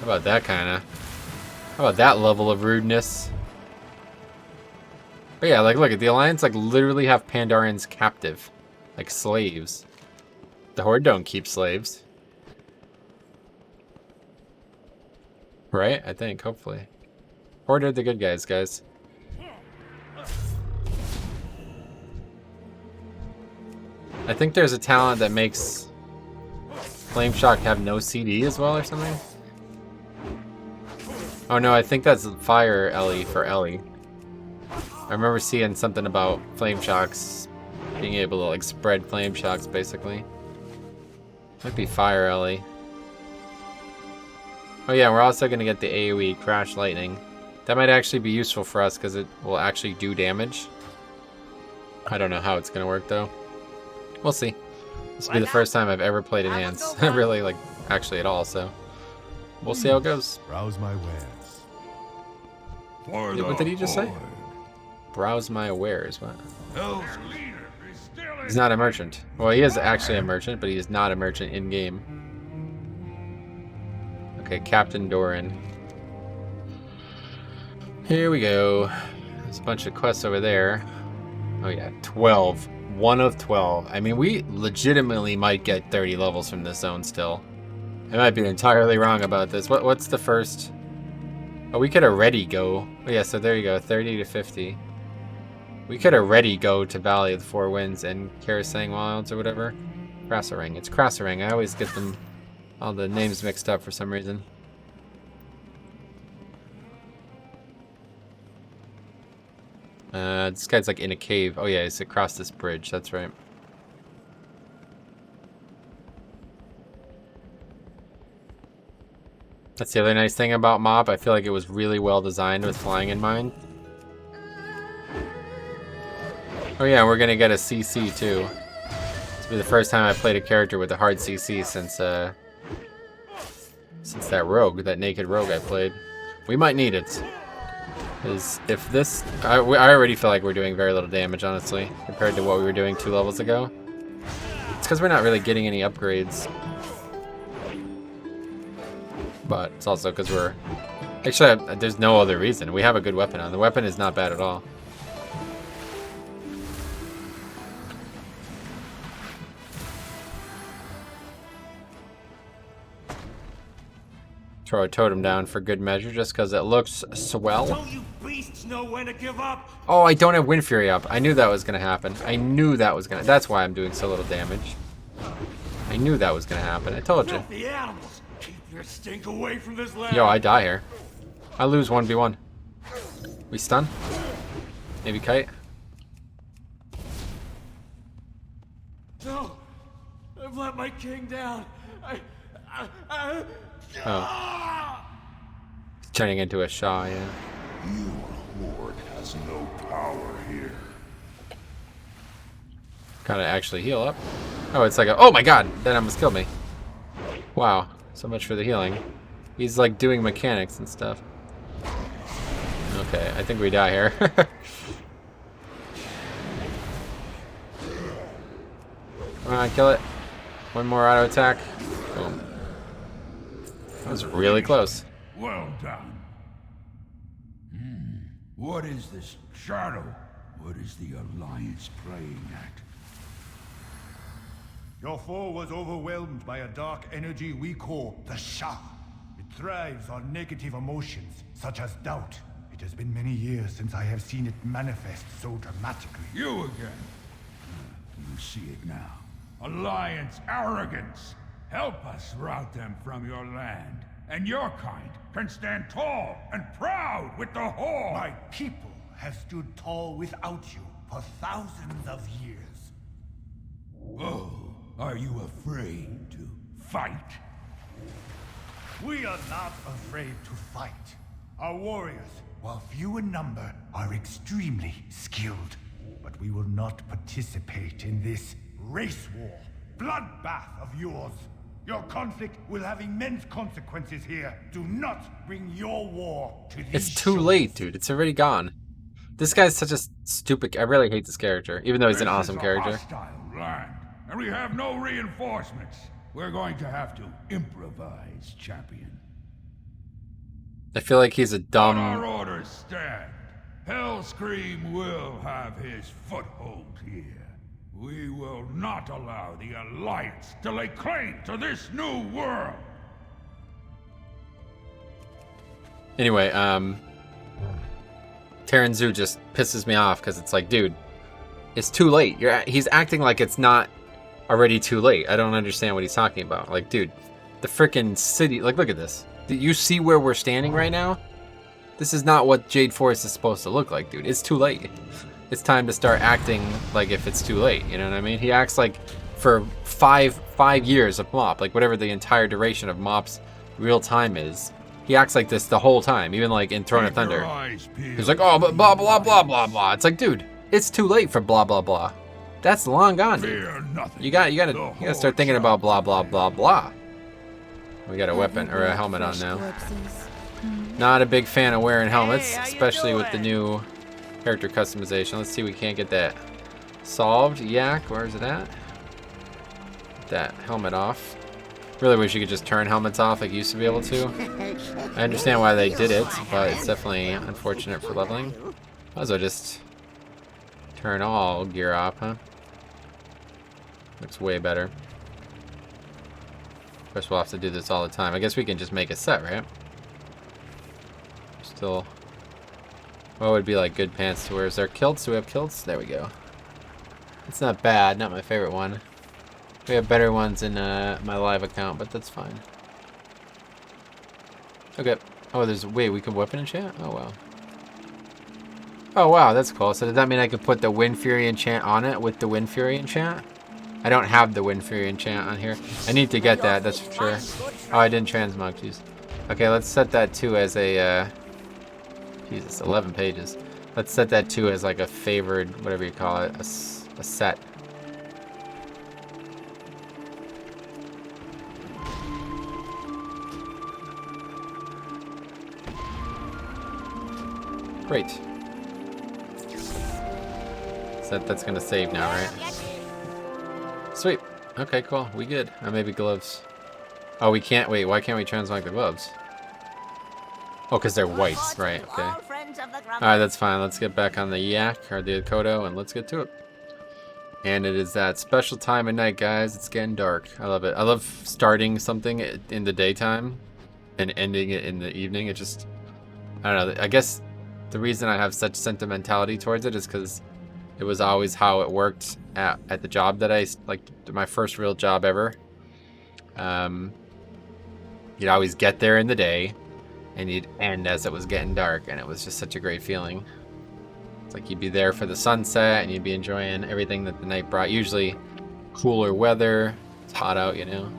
How about that how about that level of rudeness? But yeah, like look at the Alliance, like literally have Pandorans captive. Like slaves. The Horde don't keep slaves. Right? I think, hopefully. Horde are the good guys, guys. I think there's a talent that makes Flame Shock have no CD as well or something. Oh no, I think that's Fire Ellie for Ellie. I remember seeing something about Flame Shocks being able to like spread Flame Shocks basically. Might be Fire Ellie. Oh yeah, we're also going to get the AoE Crash Lightning. That might actually be useful for us because it will actually do damage. I don't know how it's going to work though. We'll see. This will be the first time I've ever played Enhanced. Really, like, actually at all, so. We'll see how it goes. Browse my wares. What did he just say? Browse my wares, what? He's not a merchant. Well, he is actually a merchant, but he is not a merchant in-game. Okay, Captain Doran. Here we go. There's a bunch of quests over there. Oh yeah, 12. 1 of 12. I mean, we legitimately might get 30 levels from this zone still. I might be entirely wrong about this. What's the first? Oh, we could already go. Oh yeah, so there you go, 30 to 50. We could already go to Valley of the Four Winds and Karasang Wilds or whatever. Krasarang. It's Krasarang. I always get them, all the names mixed up for some reason. This guy's like in a cave. Oh yeah, he's across this bridge. That's right. That's the other nice thing about Mob. I feel like it was really well designed with flying in mind. Oh yeah, we're gonna get a CC too. This will be the first time I played a character with a hard CC since that rogue, that naked rogue I played. We might need it. Because if this... I already feel like we're doing very little damage, honestly, compared to what we were doing 2 levels ago. It's because we're not really getting any upgrades. But it's also because we're... Actually, there's no other reason. We have a good weapon on. The weapon is not bad at all. Throw a totem down for good measure just because it looks swell. Don't you beasts know when to give up? Oh, I don't have Wind Fury up. I knew that was going to happen. I knew that was going to... That's why I'm doing so little damage. I knew that was going to happen. I told you. The animals. Keep your stink away from this land. Yo, I die here. I lose 1v1. We stun? Maybe kite? No. I've let my king down. Oh. It's turning into a Shaw, yeah. Your lord has no power here. Gotta actually heal up. Oh, it's like a... Oh my god! That almost killed me. Wow. So much for the healing. He's like doing mechanics and stuff. Okay, I think we die here. Come on, kill it. One more auto attack. Boom. That was really close. Well done. What is this shadow? What is the Alliance playing at? Your foe was overwhelmed by a dark energy we call the Shaman. It thrives on negative emotions, such as doubt. It has been many years since I have seen it manifest so dramatically. You again. You see it now. Alliance arrogance. Help us rout them from your land, and your kind can stand tall and proud with the Horde. My people have stood tall without you for thousands of years. Oh, are you afraid to fight? We are not afraid to fight. Our warriors, while few in number, are extremely skilled. But we will not participate in this race war, bloodbath of yours. Your conflict will have immense consequences here. Do not bring your war to these It's too shores. late, dude. It's already gone. This guy's such a stupid... I really hate this character, even though he's an This awesome is a character. hostile land, and we have no reinforcements. We're going to have to improvise, champion. I feel like he's a Our dumb... orders stand. Hellscream will have his foothold here. We will not allow the Alliance to lay claim to this new world. Anyway, Terran Zoo just pisses me off because it's like, dude, it's too late. He's acting like it's not already too late. I don't understand what he's talking about. Like, dude, the freaking city, like, look at this. Do you see where we're standing right now? This is not what Jade Forest is supposed to look like, dude. It's too late. It's time to start acting like if it's too late. You know what I mean? He acts like for five years of MoP, like whatever the entire duration of MoP's real time is. He acts like this the whole time, even like in Throne of Thunder. He's like, oh, but blah, blah, blah, blah, blah. It's like, dude, it's too late for blah, blah, blah. That's long gone, dude. Fear nothing. You gotta start thinking about blah, blah, blah, blah. We got a weapon or a helmet on now. Not a big fan of wearing helmets, especially with the new character customization. Let's see if we can't get that solved. Yak, where's it at? Get that helmet off. Really wish you could just turn helmets off like you used to be able to. I understand why they did it, but it's definitely unfortunate for leveling. Might as well just turn all gear off, huh? Looks way better. Of course, we'll have to do this all the time. I guess we can just make a set, right? Still, what would be like good pants to wear? Is there kilts? Do we have kilts? There we go. It's not bad. Not my favorite one. We have better ones in my live account, but that's fine. Okay. Oh, wait, we can weapon enchant? Oh, wow. Oh, wow, that's cool. So does that mean I could put the Wind Fury enchant on it with the Wind Fury enchant? I don't have the Wind Fury enchant on here. I need to get that, that's for sure. Oh, I didn't transmog, jeez. Okay, let's set that to as a, Jesus, 11 pages. Let's set that to as like a favored, whatever you call it, a set. Great. So that's gonna save now, right? Sweet. Okay, cool. We good. Or maybe gloves. Oh, we can't. Wait, why can't we transmog the gloves? Oh, because they're whites, right? Okay. Alright, that's fine. Let's get back on the Yak, or the Kodo, and let's get to it. And it is that special time of night, guys. It's getting dark. I love it. I love starting something in the daytime and ending it in the evening. It just, I don't know. I guess the reason I have such sentimentality towards it is because it was always how it worked at the job that I, like, my first real job ever. You'd always get there in the day, and you'd end as it was getting dark, and it was just such a great feeling. It's like you'd be there for the sunset, and you'd be enjoying everything that the night brought. Usually cooler weather. It's hot out, you know.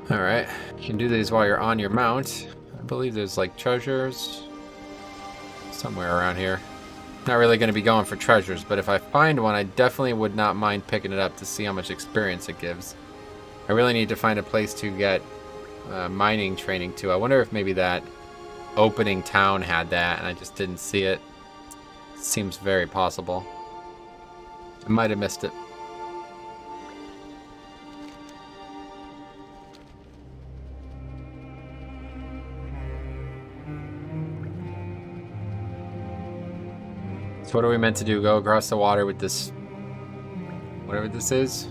Alright, you can do these while you're on your mount. I believe there's like treasures somewhere around here. Not really going to be going for treasures, but if I find one, I definitely would not mind picking it up to see how much experience it gives. I really need to find a place to get mining training too. I wonder if maybe that opening town had that and I just didn't see it. Seems very possible. I might have missed it. So what are we meant to do? Go across the water with this, whatever this is?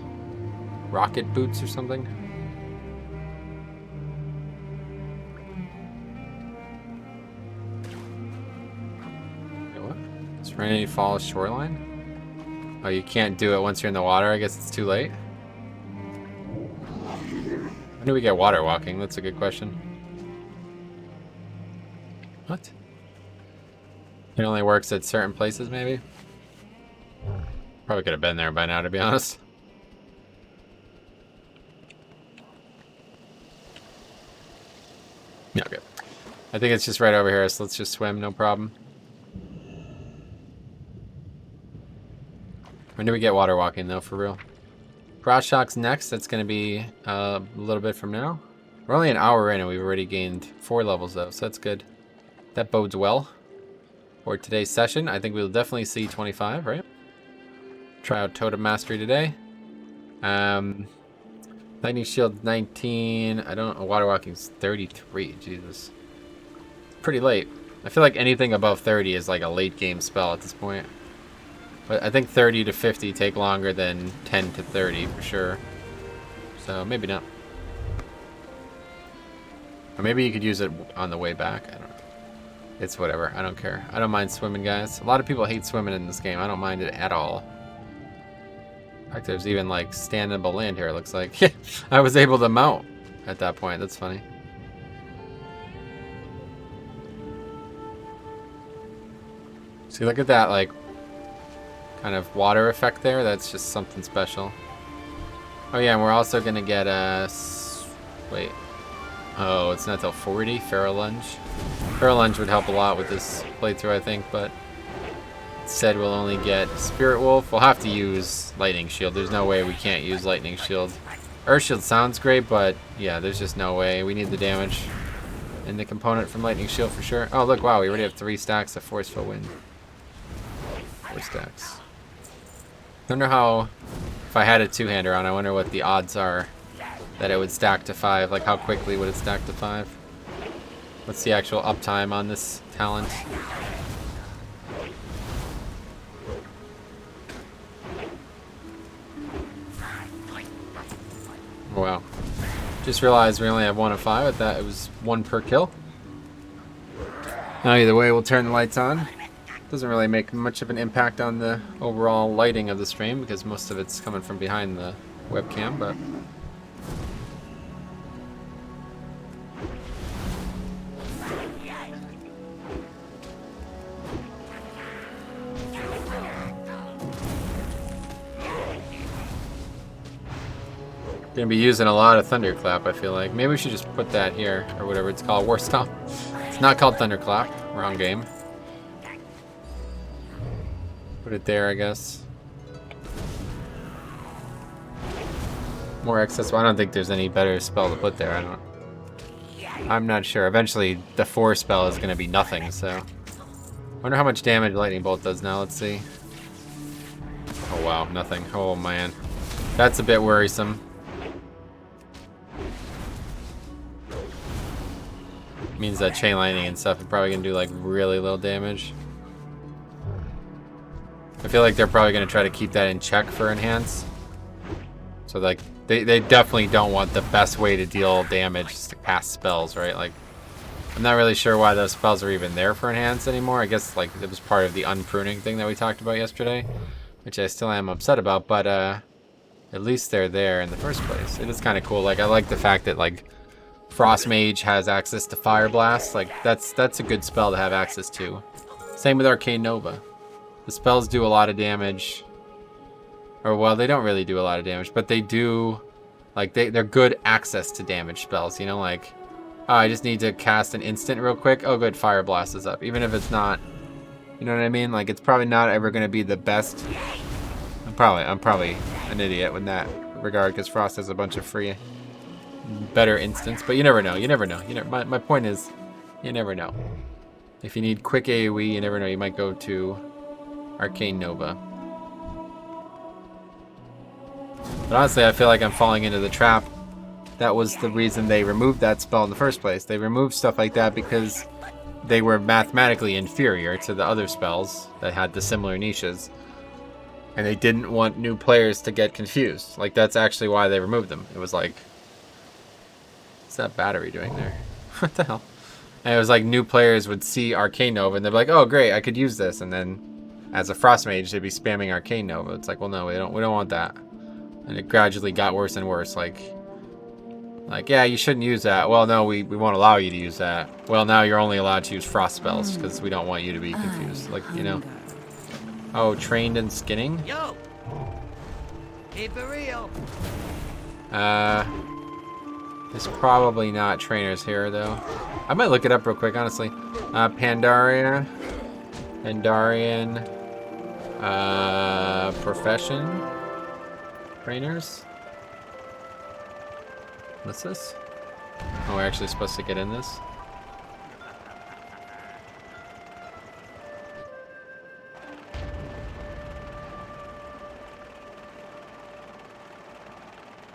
Rocket boots or something? Wait, what? Serenity Falls shoreline? Oh, you can't do it once you're in the water. I guess it's too late. When do we get water walking? That's a good question. What? It only works at certain places, maybe? Probably could have been there by now, to be honest. Yeah, okay. I think it's just right over here, so let's just swim, no problem. When do we get water walking, though, for real? Frost Shock's next. That's going to be a little bit from now. We're only an hour in, and we've already gained 4 levels, though, so that's good. That bodes well for today's session. I think we'll definitely see 25, right? Try out Totem Mastery today. Lightning Shield 19. I don't know. Water Walking's 33. Jesus. Pretty late. I feel like anything above 30 is like a late game spell at this point. But I think 30 to 50 take longer than 10 to 30 for sure. So maybe not. Or maybe you could use it on the way back. I don't know. It's whatever. I don't care. I don't mind swimming, guys. A lot of people hate swimming in this game. I don't mind it at all. In fact, there's even like standable land here, it looks like. I was able to mount at that point. That's funny. See, look at that, like, kind of water effect there. That's just something special. Oh yeah, and we're also gonna get a... Wait. Oh, it's not till 40. Feral Lunge. Feral Lunge would help a lot with this playthrough, I think, but it said we'll only get Spirit Wolf. We'll have to use Lightning Shield. There's no way we can't use Lightning Shield. Earth Shield sounds great, but yeah, there's just no way. We need the damage in the component from Lightning Shield for sure. Oh, look, wow, we already have 3 stacks of Forceful Wind. 4 stacks. I wonder how, if I had a 2-hander on, I wonder what the odds are that it would stack to 5. Like, how quickly would it stack to 5? What's the actual uptime on this talent? Oh, wow. Just realized we only have 1 of 5. I thought it was 1 per kill. Now, either way, we'll turn the lights on. Doesn't really make much of an impact on the overall lighting of the stream because most of it's coming from behind the webcam, but... Gonna be using a lot of Thunderclap, I feel like. Maybe we should just put that here, or whatever it's called, War Stomp. It's not called Thunderclap. Wrong game. Put it there, I guess. More excess. Well, I don't think there's any better spell to put there. I'm not sure. Eventually, the 4 spell is gonna be nothing, so... I wonder how much damage Lightning Bolt does now. Let's see. Oh, wow. Nothing. Oh, man. That's a bit worrisome. Means that chain lightning and stuff are probably gonna do like really little damage. I feel like they're probably gonna try to keep that in check for enhance. So like they definitely don't want the best way to deal damage to cast spells, right? Like I'm not really sure why those spells are even there for enhance anymore. I guess like it was part of the unpruning thing that we talked about yesterday, which I still am upset about, but at least they're there in the first place. It is kind of cool. Like I like the fact that like Frost Mage has access to Fire Blast. Like that's a good spell to have access to. Same with Arcane Nova. The spells do a lot of damage. Or well, they don't really do a lot of damage, but they do like they're good access to damage spells, you know, like oh, I just need to cast an instant real quick. Oh good, Fire Blast is up. Even if it's not, you know what I mean? Like it's probably not ever gonna be the best. I'm probably an idiot in that regard because Frost has a bunch of free better instants, but you never know. You never know. My point is, you never know. If you need quick AoE, you never know. You might go to Arcane Nova. But honestly, I feel like I'm falling into the trap. That was the reason they removed that spell in the first place. They removed stuff like that because they were mathematically inferior to the other spells that had the similar niches. And they didn't want new players to get confused. Like, that's actually why they removed them. It was like, what's that battery doing there? What the hell? And it was like new players would see Arcane Nova and they'd be like, oh great, I could use this. And then as a Frost Mage, they'd be spamming Arcane Nova. It's like, well no, we don't want that. And it gradually got worse and worse. Like yeah, you shouldn't use that. Well no, we won't allow you to use that. Well now you're only allowed to use Frost spells because we don't want you to be confused. Like, you know. Oh, trained in skinning? Yo! Keep it real. There's probably not trainers here, though. I might look it up real quick, honestly. Pandaria. Pandarian. Profession. Trainers. What's this? Oh, we're actually supposed to get in this?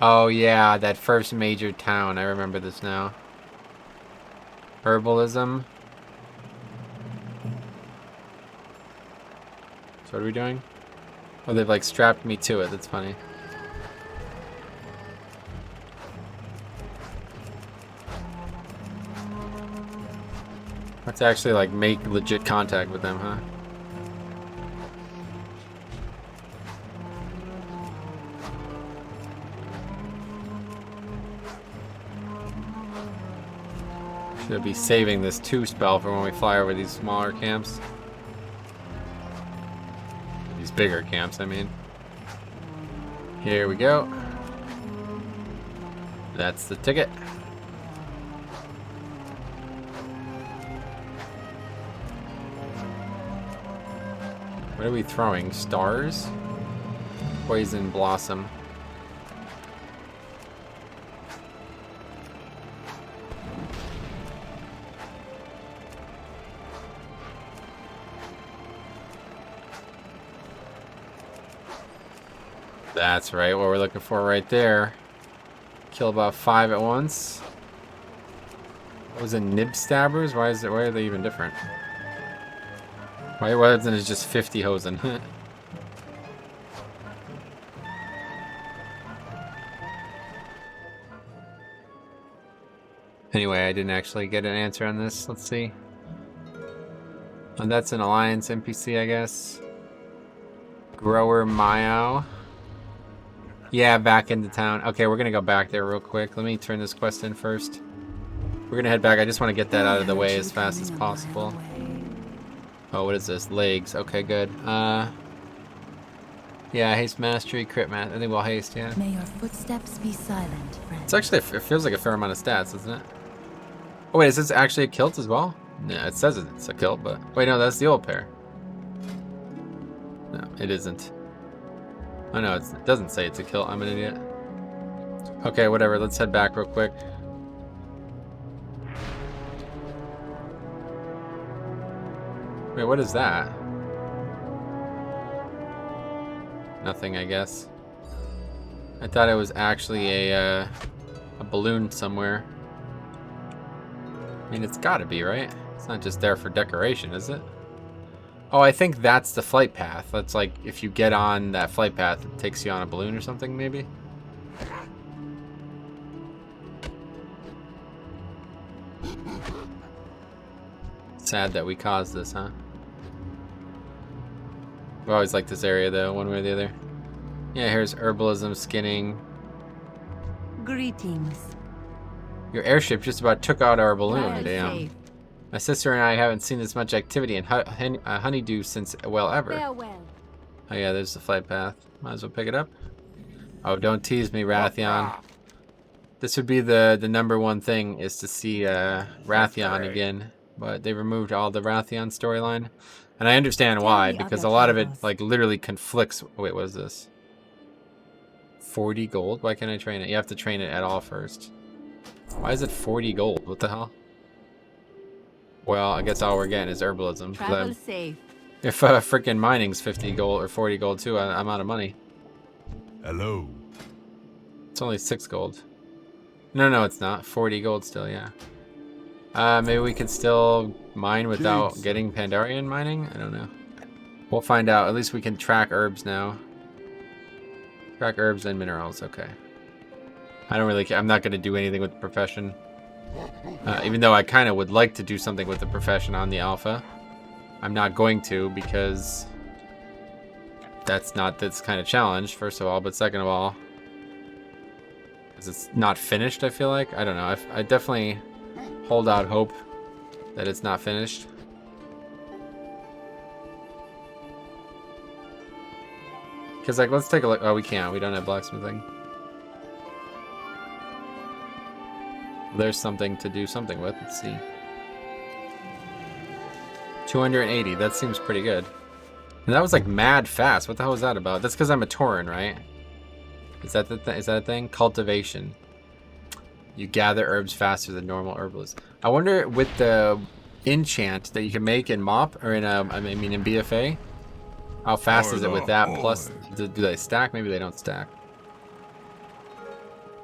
Oh yeah, that first major town. I remember this now. Herbalism. So what are we doing? Oh, they've like strapped me to it. That's funny. Let's actually like make legit contact with them, huh? Should be saving this 2 spell for when we fly over these smaller camps. These bigger camps, I mean. Here we go. That's the ticket. What are we throwing? Stars? Poison Blossom. That's right, what we're looking for right there. Kill about 5 at once. What was it, Nib Stabbers? Why are they even different? Why isn't it just 50 Hosen? Anyway, I didn't actually get an answer on this. Let's see. And that's an Alliance NPC, I guess. Grower Mayao. Yeah, back into town. Okay, we're gonna go back there real quick. Let me turn this quest in first. We're gonna head back. I just want to get that out of the way as fast as possible. Oh, what is this? Legs. Okay, good. Yeah, haste mastery, crit math. I think we'll haste, yeah. May your footsteps be silent, friend. It's actually, it feels like a fair amount of stats, doesn't it? Oh wait, is this actually a kilt as well? Yeah, it says it's a kilt, but... Wait, no, that's the old pair. No, it isn't. Oh no, it doesn't say it's a kilt. I'm an idiot. Okay, whatever. Let's head back real quick. Wait, what is that? Nothing, I guess. I thought it was actually a balloon somewhere. I mean, it's gotta be, right? It's not just there for decoration, is it? Oh, I think that's the flight path. That's like, if you get on that flight path, it takes you on a balloon or something, maybe? Sad that we caused this, huh? We always like this area, though, one way or the other. Yeah, here's herbalism, skinning. Greetings. Your airship just about took out our balloon, Well damn. saved. My sister and I haven't seen this much activity in Honeydew since, well, ever. Farewell. Oh yeah, there's the flight path. Might as well pick it up. Oh, don't tease me, Rathion. This would be the #1 thing, is to see Rathion again. But they removed all the Rathion storyline. And I understand why, because a lot of it, like, literally conflicts. Wait, what is this? 40 gold? Why can't I train it? You have to train it at all first. Why is it 40 gold? What the hell? Well, I guess all we're getting is herbalism. Travel safe. If freaking mining's 50 gold or 40 gold too, I'm out of money. Hello. It's only 6 gold. No, it's not. 40 gold still, yeah. Maybe we could still mine without getting Pandarian mining? I don't know. We'll find out. At least we can track herbs now. Track herbs and minerals, okay. I don't really care. I'm not going to do anything with the profession. Even though I kind of would like to do something with the profession on the alpha. I'm not going to because that's not this kind of challenge, first of all. But second of all, because it's not finished, I feel like. I don't know. I definitely hold out hope that it's not finished. Because, like, let's take a look. Oh, we can't. We don't have blacksmithing. There's something to do something with. Let's see. 280. That seems pretty good. And that was, like, mad fast. What the hell was that about? That's because I'm a Tauren, right? Is that is that a thing? Cultivation. You gather herbs faster than normal herbalists. I wonder with the enchant that you can make in MOP or in I mean in BFA. How fast is it with that? Plus, do they stack? Maybe they don't stack.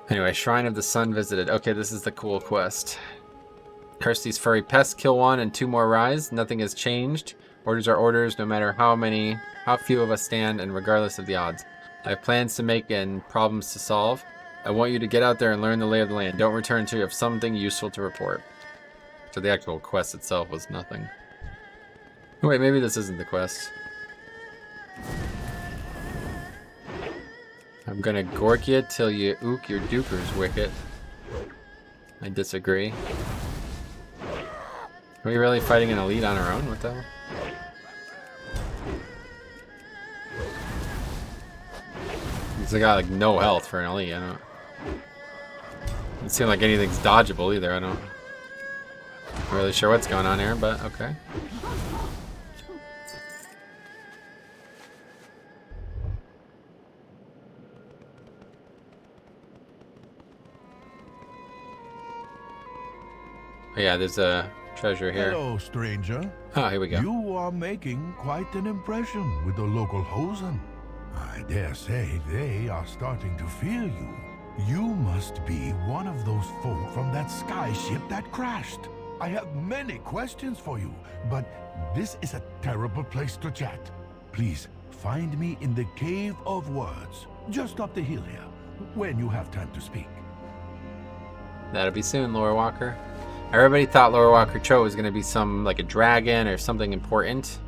Anyway, Shrine of the Sun visited. Okay, this is the cool quest. Curse these furry pests, kill one, and 2 more rise. Nothing has changed. Orders are orders, no matter how few of us stand, and regardless of the odds. I have plans to make and problems to solve. I want you to get out there and learn the lay of the land. Don't return until you have something useful to report. So the actual quest itself was nothing. Oh, wait, maybe this isn't the quest. I'm gonna gork you till you ook your duper's wicket. I disagree. Are we really fighting an elite on our own? What the hell? He's got like no health for an elite. I don't. Doesn't seem like anything's dodgeable either. I'm not really sure what's going on here, but okay. Oh, yeah, there's a treasure here. Hello, stranger. Oh, here we go. You are making quite an impression with the local hosen. I dare say they are starting to fear you. You must be one of those folk from that sky ship that crashed. I have many questions for you, but this is a terrible place to chat. Please, find me in the Cave of Words, just up the hill here, when you have time to speak. That'll be soon, Laura Walker. Everybody thought Laura Walker Cho was going to be some, like a dragon or something important.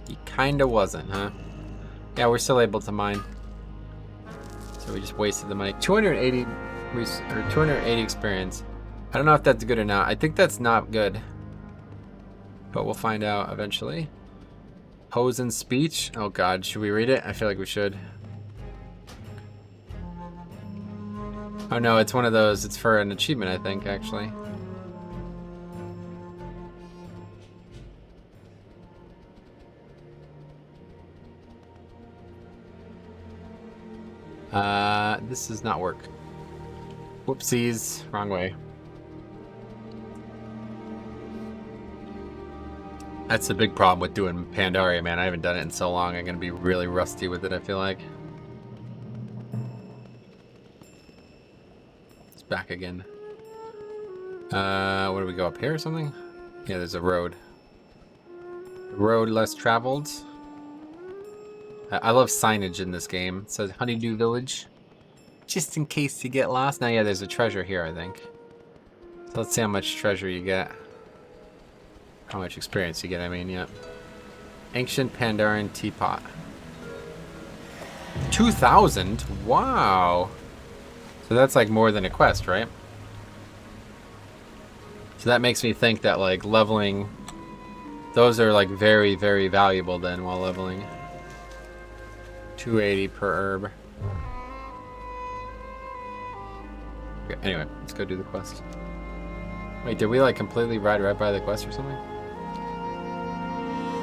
He kind of wasn't, huh? Yeah, we're still able to mine. So we just wasted the money. 280 experience. I don't know if that's good or not. I think that's not good. But we'll find out eventually. Hosen speech. Oh god, should we read it? I feel like we should. Oh no, it's one of those. It's for an achievement, I think, actually. This does not work. Whoopsies, wrong way. That's the big problem with doing Pandaria, man. I haven't done it in so long. I'm gonna be really rusty with it, I feel like. It's back again. What do we go up here or something? Yeah, there's a road. Road less traveled. I love signage in this game. It says Honeydew Village. Just in case you get lost. Now, yeah, there's a treasure here, I think. So let's see how much treasure you get. How much experience you get, I mean, yeah. Ancient Pandaren Teapot. 2,000? Wow. So that's like more than a quest, right? So that makes me think that like leveling... Those are like very, very valuable then while leveling. 280 per herb. Okay, anyway, let's go do the quest. Wait, did we like completely ride right by the quest or something?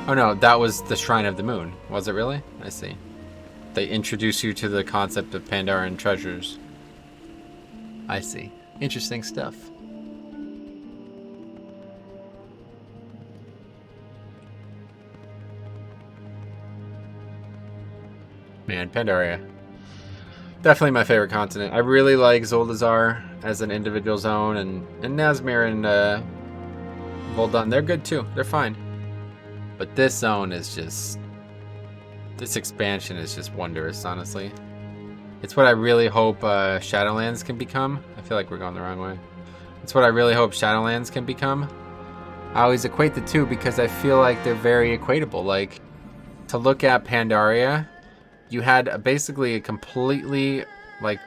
Oh no, that was the Shrine of the Moon. Was it really? I see. They introduce you to the concept of Pandaren treasures. I see. Interesting stuff. Man, Pandaria. Definitely my favorite continent. I really like Zoldazar as an individual zone, and Nazmir and Well done. They're good too. They're fine. But this zone is just... This expansion is just wondrous, honestly. It's what I really hope Shadowlands can become. I feel like we're going the wrong way. It's what I really hope Shadowlands can become. I always equate the two because I feel like they're very equatable. Like, to look at Pandaria, you had basically a completely, like,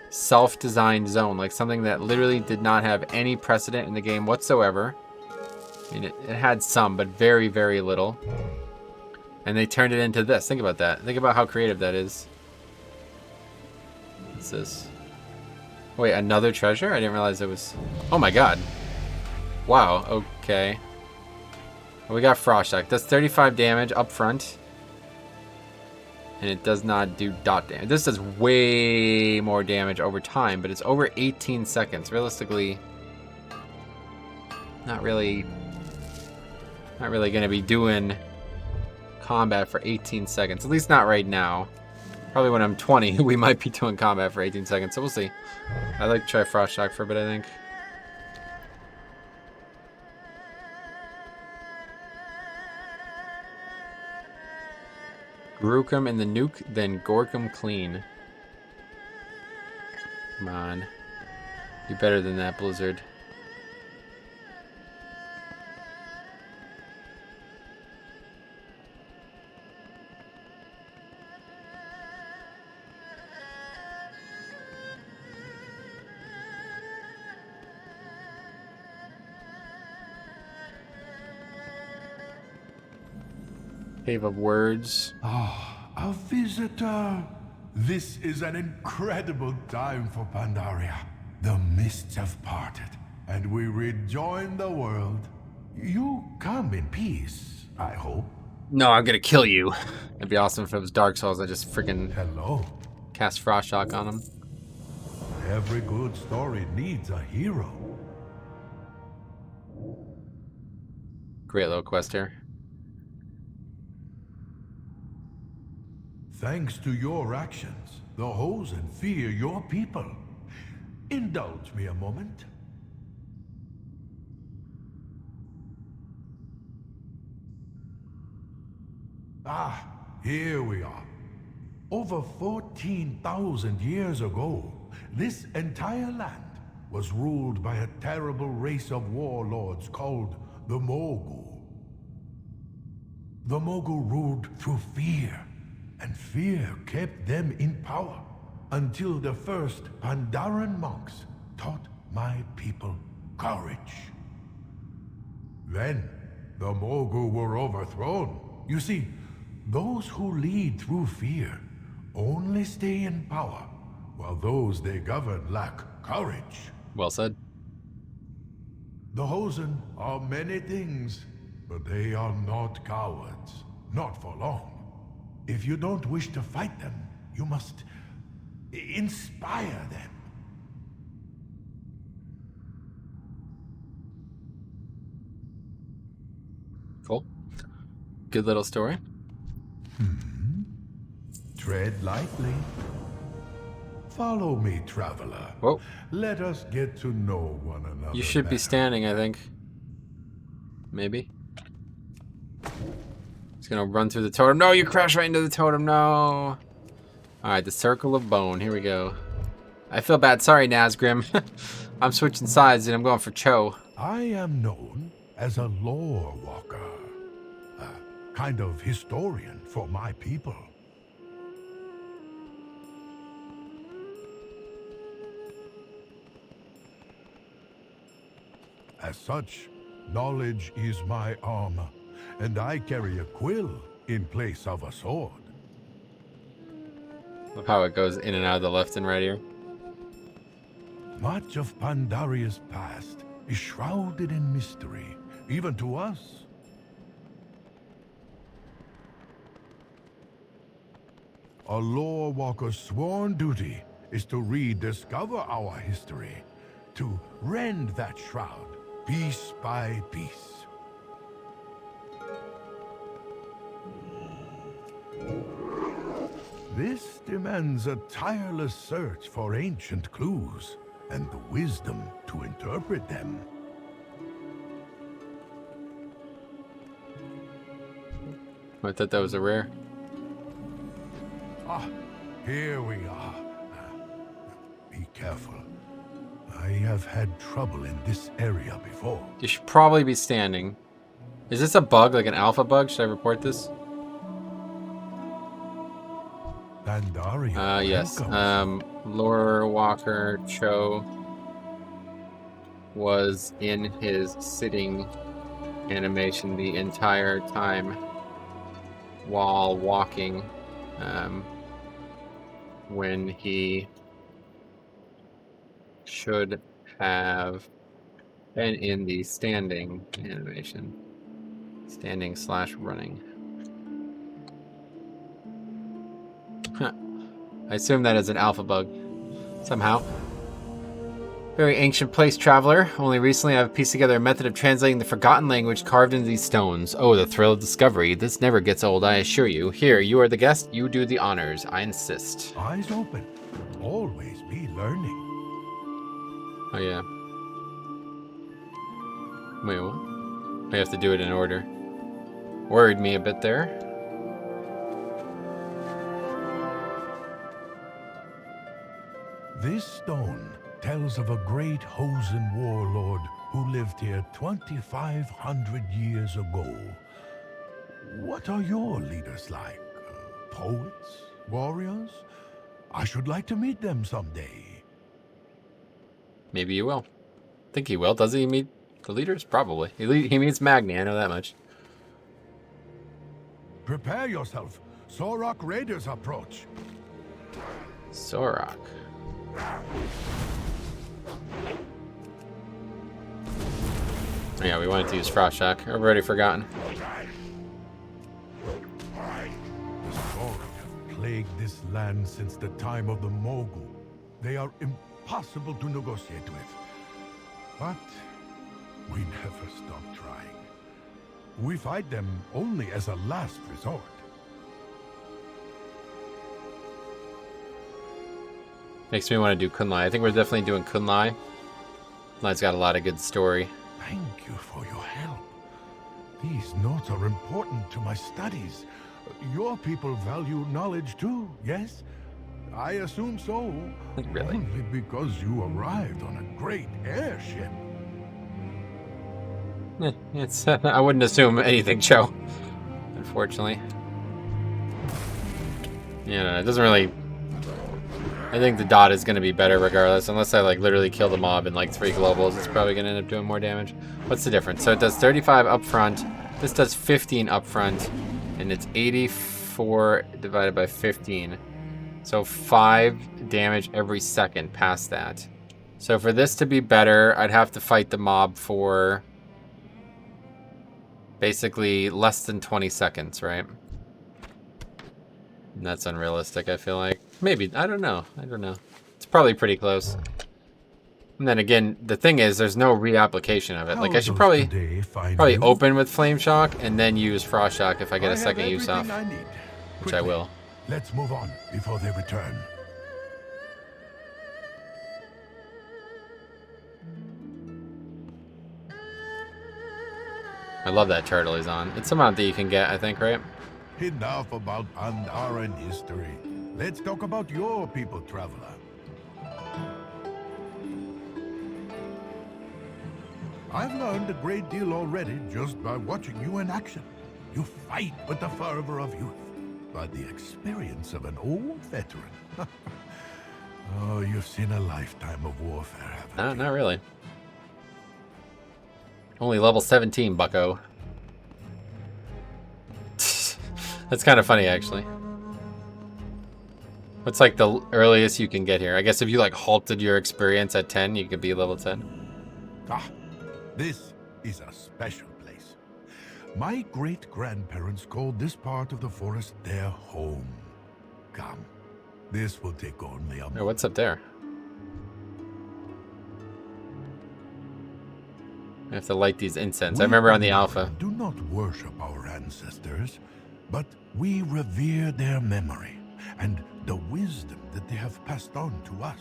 self-designed zone. Like, something that literally did not have any precedent in the game whatsoever. I mean, it had some, but very, very little. And they turned it into this. Think about that. Think about how creative that is. What's this? Wait, another treasure? I didn't realize it was... Oh my god. Wow, okay. We got Frost Shock. That's 35 damage up front. And it does not do dot damage. This does way more damage over time, but it's over 18 seconds. Realistically, not really going to be doing combat for 18 seconds. At least not right now. Probably when I'm 20, we might be doing combat for 18 seconds, so we'll see. I'd like to try Frost Shock for a bit, I think. Grukum in the nuke, then Gorkum clean. Come on. Do better than that, Blizzard. Cave of Words. Ah, a visitor. This is an incredible time for Pandaria. The mists have parted, and we rejoin the world. You come in peace, I hope. No, I'm gonna kill you. It'd be awesome if it was Dark Souls. I just freaking Hello. cast Frost Shock on him. Every good story needs a hero. Great little quest here. Thanks to your actions, the Hosen fear your people. Indulge me a moment. Ah, here we are. Over 14,000 years ago, this entire land was ruled by a terrible race of warlords called the Mogul. The Mogul ruled through fear, and fear kept them in power until the first Pandaran monks taught my people courage. Then, the Mogul were overthrown. You see, those who lead through fear only stay in power, while those they govern lack courage. Well said. The Hosen are many things, but they are not cowards. Not for long. If you don't wish to fight them, you must inspire them. Cool. Good little story. Tread lightly. Follow me, traveler. Whoa. Let us get to know one another. You should be better. standing, I think. Maybe. He's gonna run through the totem. No, you crash right into the totem. No. Alright, the Circle of Bone. Here we go. I feel bad. Sorry, Nazgrim. I'm switching sides and I'm going for Cho. I am known as a lore walker. A kind of historian for my people. As such, knowledge is my armor, and I carry a quill in place of a sword. Love how it goes in and out of the left and right here. Much of Pandaria's past is shrouded in mystery, even to us. A lore walker's sworn duty is to rediscover our history, to rend that shroud piece by piece. This demands a tireless search for ancient clues and the wisdom to interpret them. I thought that was a rare. Ah, here we are. Be careful. I have had trouble in this area before. You should probably be standing. Is this a bug, like an alpha bug? Should I report this? Pandaria. Yes. welcomes Lore Walker Cho was in his sitting animation the entire time while walking, when he should have been in the standing animation. Standing / running. Huh. I assume that is an alpha bug somehow. Very ancient place, traveler. Only recently I've pieced together a method of translating the forgotten language carved into these stones. Oh, the thrill of discovery. This never gets old, I assure you. Here, you are the guest. You do the honors. I insist. Eyes open. Always be learning. Oh, yeah. Wait, what? I have to do it in order. Worried me a bit there. This stone tells of a great Hosen warlord who lived here 2,500 years ago. What are your leaders like? Poets? Warriors? I should like to meet them someday. Maybe you will. Think he will. Doesn't he meet the leaders? Probably. He meets Magni, I know that much. Prepare yourself. Sorok raiders approach. Sorok. Yeah, we wanted to use Frost Shock. I've already forgotten. The Sorok have plagued this land since the time of the Mogul. They are impossible to negotiate with. But we never stop trying. We fight them only as a last resort. Makes me want to do Kunlai. I think we're definitely doing Kunlai. Kunlai's got a lot of good story. Thank you for your help. These notes are important to my studies. Your people value knowledge too, yes? I assume so. Really? Only because you arrived on a great airship. It's I wouldn't assume anything, Cho. Unfortunately. Yeah, no, it doesn't really... I think the dot is going to be better regardless, unless I like literally kill the mob in like 3 globals. It's probably going to end up doing more damage. What's the difference? So it does 35 up front. This does 15 up front, and it's 84 divided by 15. So 5 damage every second past that. So for this to be better, I'd have to fight the mob for basically less than 20 seconds, right? And that's unrealistic, I feel like. Maybe, I don't know. It's probably pretty close. And then again, the thing is, there's no reapplication of it. Like, I should probably open with Flame Shock and then use Frost Shock if I get a second use off. Which I will. Let's move on before they return. I love that turtle he's on. It's a mount that you can get, I think, right? Enough about Pandaran history. Let's talk about your people, traveler. I've learned a great deal already just by watching you in action. You fight with the fervor of youth, by the experience of an old veteran. Oh, you've seen a lifetime of warfare, haven't you? Not really. Only level 17, bucko. That's kind of funny, actually. What's like the earliest you can get here? I guess if you like halted your experience at 10, you could be level 10. Ah, this is a special place. My great-grandparents called this part of the forest their home. Come, this will take only a moment. Oh, what's up there? I have to light these incense. I remember on the alpha. Do not worship our ancestors, but we revere their memory and the wisdom that they have passed on to us.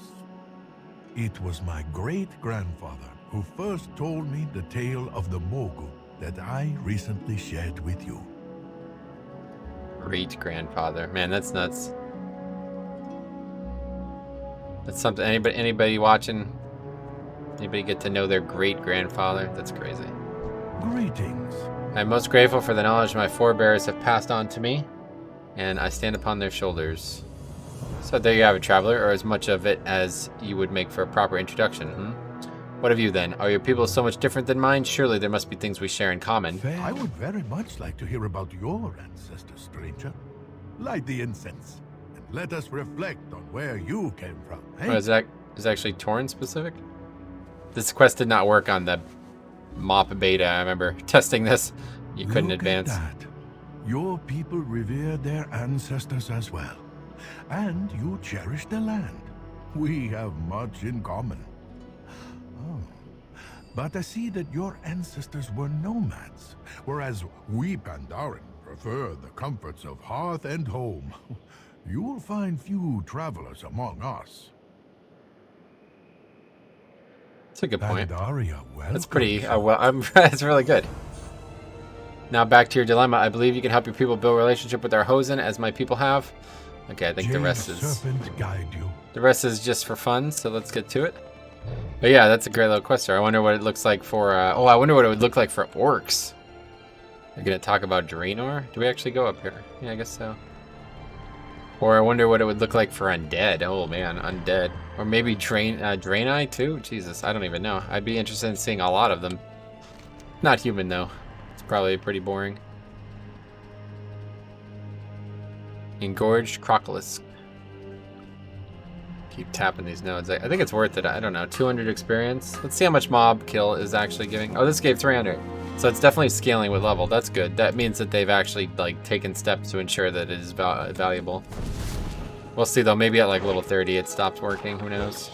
It was my great-grandfather who first told me the tale of the Mogul that I recently shared with you. Great-grandfather. Man, that's nuts. That's something. Anybody watching? Anybody get to know their great-grandfather? That's crazy. Greetings. I'm most grateful for the knowledge my forebears have passed on to me, and I stand upon their shoulders. So there you have it, traveler, or as much of it as you would make for a proper introduction. What of you, then? Are your people so much different than mine? Surely there must be things we share in common. I would very much like to hear about your ancestors, stranger. Light the incense, and let us reflect on where you came from. Eh? Oh, is that actually Torn specific? This quest did not work on the MOP beta. I remember testing this. You couldn't Look advance. At that. Your people revered their ancestors as well. And you cherish the land. We have much in common. Oh. But I see that your ancestors were nomads, whereas we Pandaren prefer the comforts of hearth and home. You will find few travelers among us. That's a good point. Pandaria, That's pretty well. That's really good. Now back to your dilemma. I believe you can help your people build a relationship with our Hosen, as my people have. Okay, I think the rest is Serpent guide you. the rest is just for fun. So let's get to it. But yeah, that's a great little quest there. I wonder what it looks like for. I wonder what it would look like for orcs. They're gonna talk about Draenor. Do we actually go up here? Yeah, I guess so. Or I wonder what it would look like for undead. Oh man, undead. Or maybe Draenei too? Jesus, I don't even know. I'd be interested in seeing a lot of them. Not human though. It's probably pretty boring. Engorged Crocolisk. Keep tapping these nodes. I think it's worth it. I don't know. 200 experience. Let's see how much mob kill is actually giving. Oh, this gave 300. So it's definitely scaling with level. That's good. That means that they've actually like taken steps to ensure that it is valuable. We'll see though. Maybe at like level 30 it stops working. Who knows?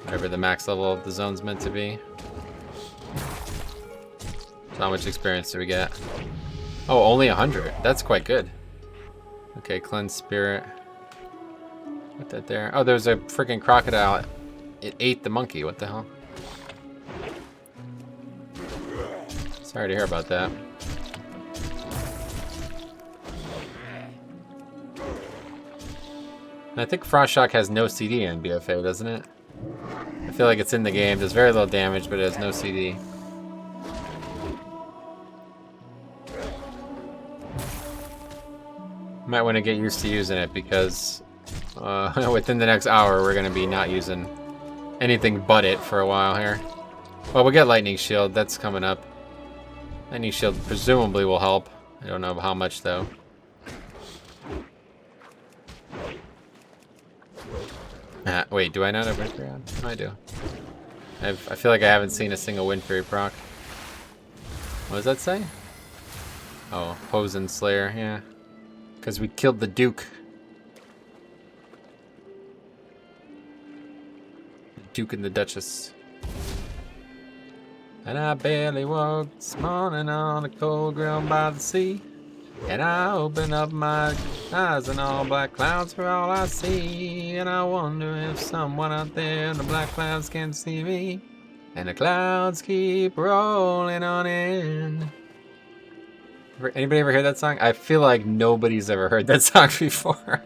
Whatever the max level of the zone's meant to be. So how much experience do we get? Oh, only 100. That's quite good. Okay, cleanse spirit. Put that there. Oh, there's a freaking crocodile. It ate the monkey. What the hell? Sorry to hear about that. And I think Frost Shock has no CD in BFA, doesn't it? I feel like it's in the game. Does very little damage, but it has no CD. Might want to get used to using it because within the next hour we're going to be not using anything but it for a while here. Well, we'll get Lightning Shield. That's coming up. Lightning Shield presumably will help. I don't know how much though. Wait, do I not have Wind Fury on? I do. I feel like I haven't seen a single Wind Fury proc. What does that say? Oh, Hosen Slayer, yeah. Because we killed the Duke. The Duke and the Duchess. And I barely woke this morning on a cold ground by the sea. And I open up my eyes and all black clouds for all I see. And I wonder if someone out there in the black clouds can see me. And the clouds keep rolling on in. Anybody ever heard that song? I feel like nobody's ever heard that song before.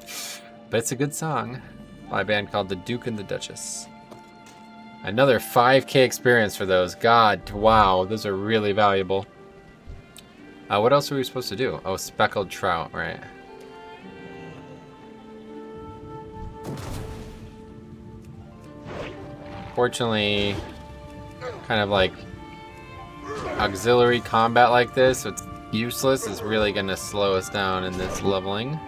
But it's a good song. By a band called The Duke and the Duchess. Another 5k experience for those. God, wow, those are really valuable. What else are we supposed to do? Oh, speckled trout, right. Fortunately, kind of like auxiliary combat like this, so it's useless, is really going to slow us down in this leveling.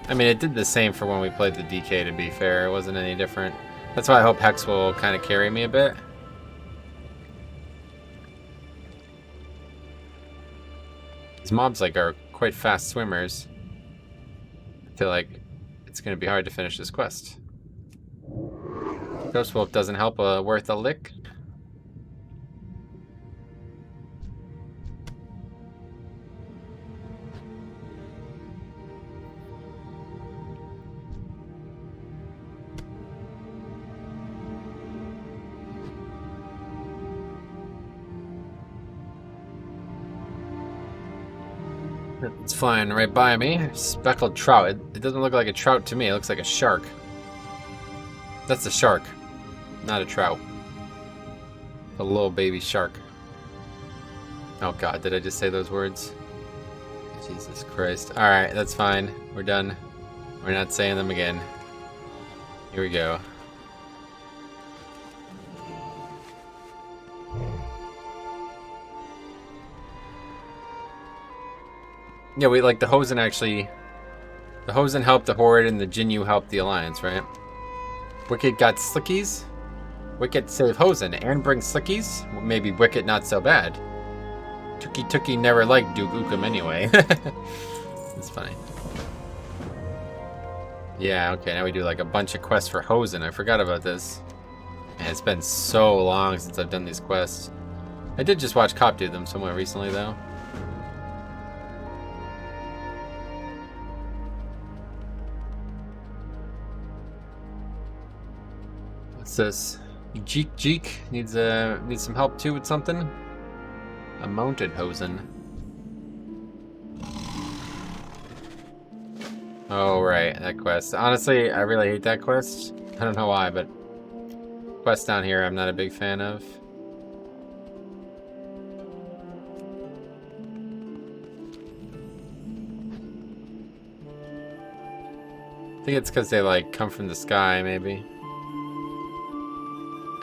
I mean, it did the same for when we played the DK, to be fair. It wasn't any different. That's why I hope Hex will kind of carry me a bit. These mobs like are quite fast swimmers. I feel like it's going to be hard to finish this quest. Ghost Wolf doesn't help worth a lick. It's flying right by me. Speckled trout. It doesn't look like a trout to me. It looks like a shark. That's a shark, not a trout. A little baby shark. Oh god, did I just say those words? Jesus Christ. Alright, that's fine. We're done. We're not saying them again. Here we go. Yeah, we like the Hosen actually. The Hosen helped the Horde and the Jinyu helped the Alliance, right? Wicked got Slickies. Wicked save Hosen and bring Slickies. Well, maybe Wicked not so bad. Tuki never liked Duke Ukum anyway. It's funny. Yeah, okay, now we do like a bunch of quests for Hosen. I forgot about this. Man, it's been so long since I've done these quests. I did just watch Cop do them somewhere recently though. What's this? Jeek needs some help too with something. A mounted Hosen. Oh right, that quest. Honestly, I really hate that quest. I don't know why, but quests down here I'm not a big fan of. I think it's because they like come from the sky, maybe.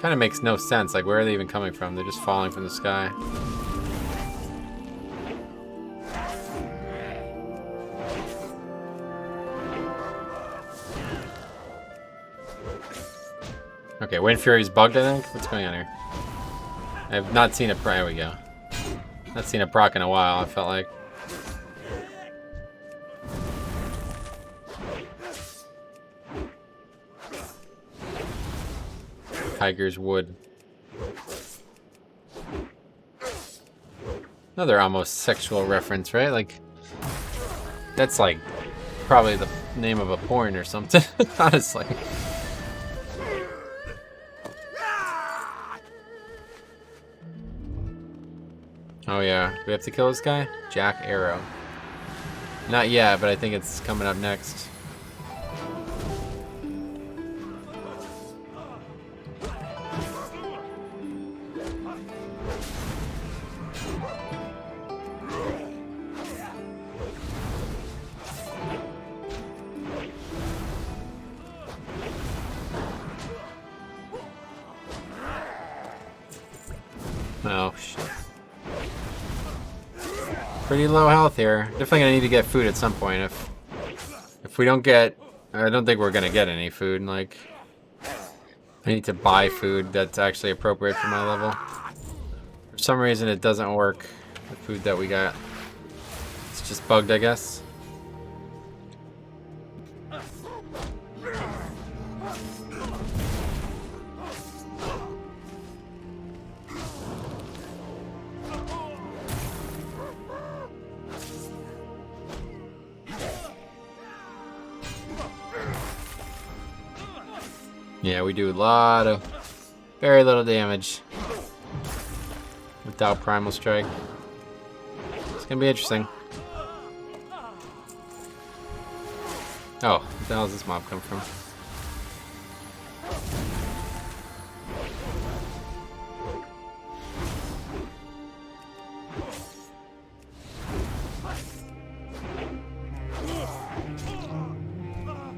Kind of makes no sense. Like, where are they even coming from? They're just falling from the sky. Okay, Wind Fury's bugged, I think. What's going on here? I have not seen a proc. There we go. Not seen a proc in a while, I felt like. Tiger's Wood. Another almost sexual reference, right? Like, that's like probably the name of a porn or something, honestly. Oh yeah, do we have to kill this guy? Jack Arrow. Not yet, but I think it's coming up next. Oh, shit. Pretty low health here. Definitely gonna need to get food at some point. If we don't get... I don't think we're gonna get any food. Like, I need to buy food that's actually appropriate for my level. For some reason it doesn't work, the food that we got. It's just bugged, I guess. Yeah, we do a lot of very little damage without Primal Strike. It's gonna be interesting. Oh, where the hell does this mob come from?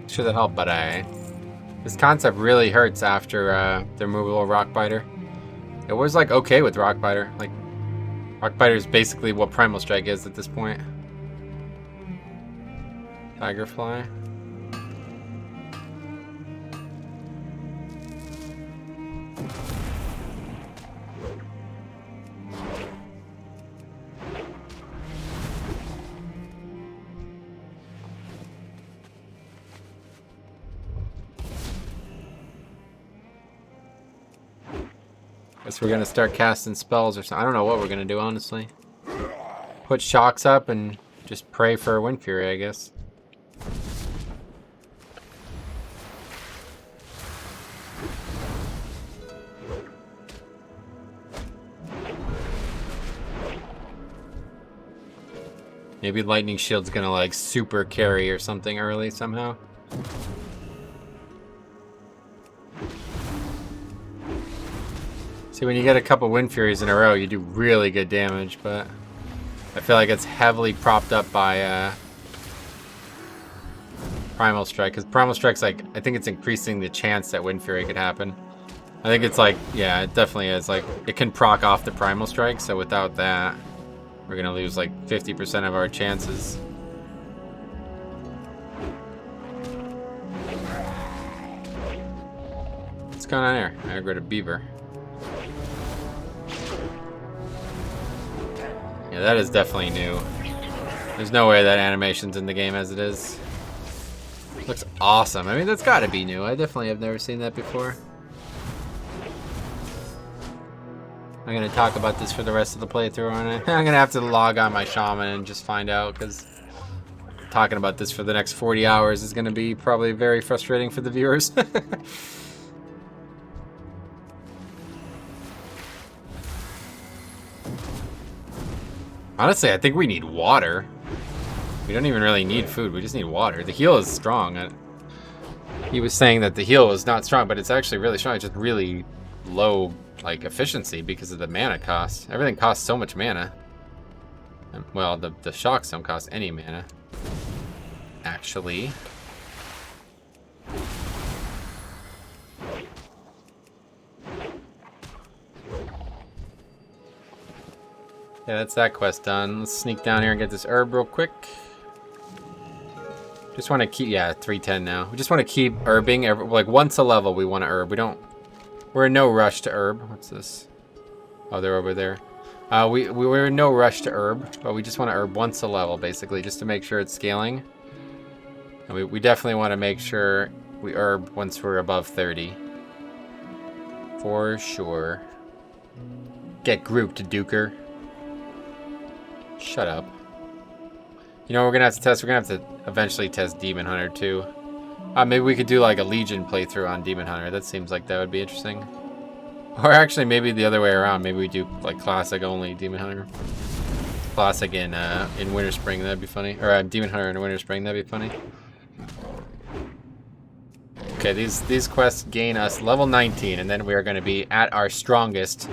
Sure that helped, but this concept really hurts after the removal of Rockbiter. It was like okay with Rockbiter. Like, Rockbiter is basically what Primal Strike is at this point. Tigerfly. Guess we're gonna start casting spells or something. I don't know what we're gonna do, honestly. Put shocks up and just pray for Wind Fury, I guess. Maybe Lightning Shield's gonna like super carry or something early somehow. See, when you get a couple Wind Furies in a row, you do really good damage, but I feel like it's heavily propped up by Primal Strike, because Primal Strike's like, I think it's increasing the chance that Wind Fury could happen. I think it's like, yeah, it definitely is. Like, it can proc off the Primal Strike, so without that, we're gonna lose like 50% of our chances. What's going on here? I got a beaver. Yeah, that is definitely new. There's no way that animation's in the game as it is. Looks awesome. I mean, that's gotta be new. I definitely have never seen that before. I'm gonna talk about this for the rest of the playthrough, aren't I? I'm gonna have to log on my Shaman and just find out, because talking about this for the next 40 hours is gonna be probably very frustrating for the viewers. Honestly, I think we need water. We don't even really need food, we just need water. The heal is strong. He was saying that the heal was not strong, but it's actually really strong. It's just really low, like, efficiency because of the mana cost. Everything costs so much mana. Well, the shocks don't cost any mana, actually. Yeah, that's that quest done. Let's sneak down here and get this herb real quick. Just want to keep, yeah, 310 now. We just want to keep herbing. Like, once a level, we want to herb. We're in no rush to herb. What's this? Oh, they're over there. We're in no rush to herb, but we just want to herb once a level, basically, just to make sure it's scaling. And we definitely want to make sure we herb once we're above 30. For sure. Get grouped, Duker. Shut up. You know what we're gonna have to test? We're gonna have to eventually test Demon Hunter too. Maybe we could do like a Legion playthrough on Demon Hunter. That seems like that would be interesting. Or actually maybe the other way around. Maybe we do like Classic only Demon Hunter. Classic in Winter Spring, that'd be funny. Or Demon Hunter in Winter Spring, that'd be funny. Okay, these quests gain us level 19, and then we are gonna be at our strongest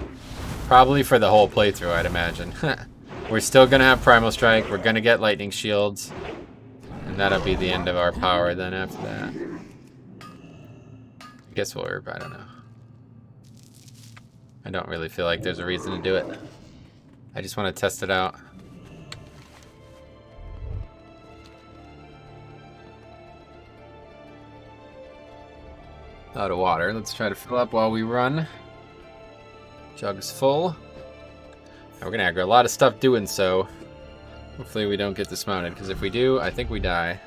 probably for the whole playthrough, I'd imagine. We're still gonna have Primal Strike, we're gonna get Lightning Shields, and that'll be the end of our power then after that. I guess we'll herb, I don't know. I don't really feel like there's a reason to do it. I just want to test it out. Out of water, let's try to fill up while we run. Jug's full. We're gonna aggro a lot of stuff doing so. Hopefully we don't get dismounted, because if we do, I think we die.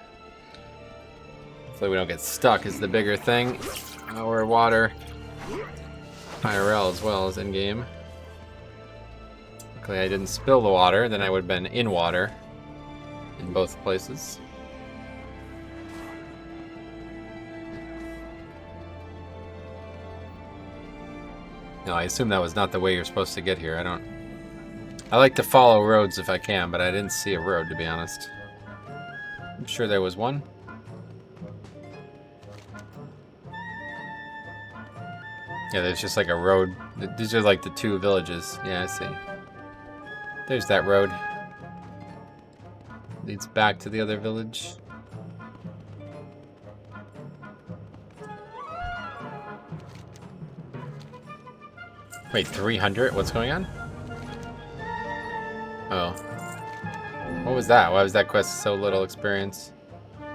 Hopefully we don't get stuck is the bigger thing. Our water, IRL as well as in-game. Luckily I didn't spill the water, then I would have been in water in both places. No, I assume that was not the way you're supposed to get here. I like to follow roads if I can, but I didn't see a road, to be honest. I'm sure there was one. Yeah, there's just like a road. These are like the two villages. Yeah, I see. There's that road. Leads back to the other village. Wait, 300? What's going on? Oh. What was that? Why was that quest so little experience?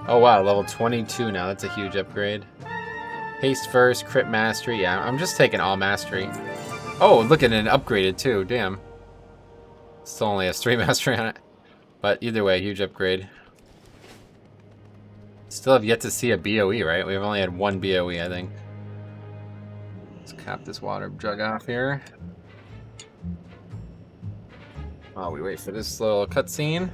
Oh wow, level 22 now. That's a huge upgrade. Haste first, crit mastery. Yeah, I'm just taking all mastery. Oh, look at it, upgraded too. Damn. Still only has 3 mastery on it. But either way, huge upgrade. Still have yet to see a BOE, right? We've only had 1 BOE, I think. Let's cap this water jug off here. While we wait for this little cutscene.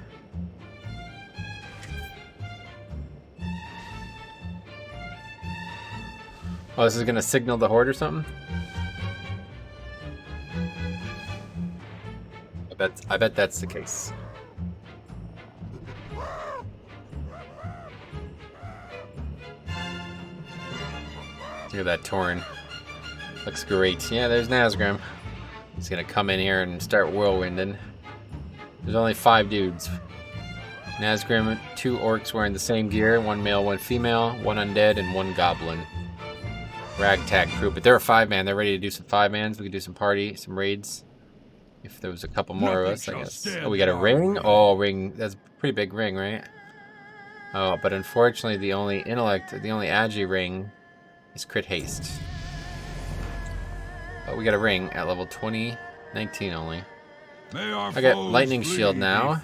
Oh, this is gonna signal the horde or something? I bet that's the case. Look at that Torn. Looks great. Yeah, there's Nazgrim. He's gonna come in here and start whirlwinding. There's only 5 dudes. Nazgrim, 2 orcs wearing the same gear, 1 male, 1 female, 1 undead, and 1 goblin. Ragtag crew, but they're a 5-man. They're ready to do some 5-mans. We could do some party, some raids. If there was a couple more of us, I guess. Oh, we got a ring? Oh, ring. That's a pretty big ring, right? Oh, but unfortunately, the only intellect, the only agi ring is crit haste. But we got a ring at level 20, 19 only. I got lightning shield now.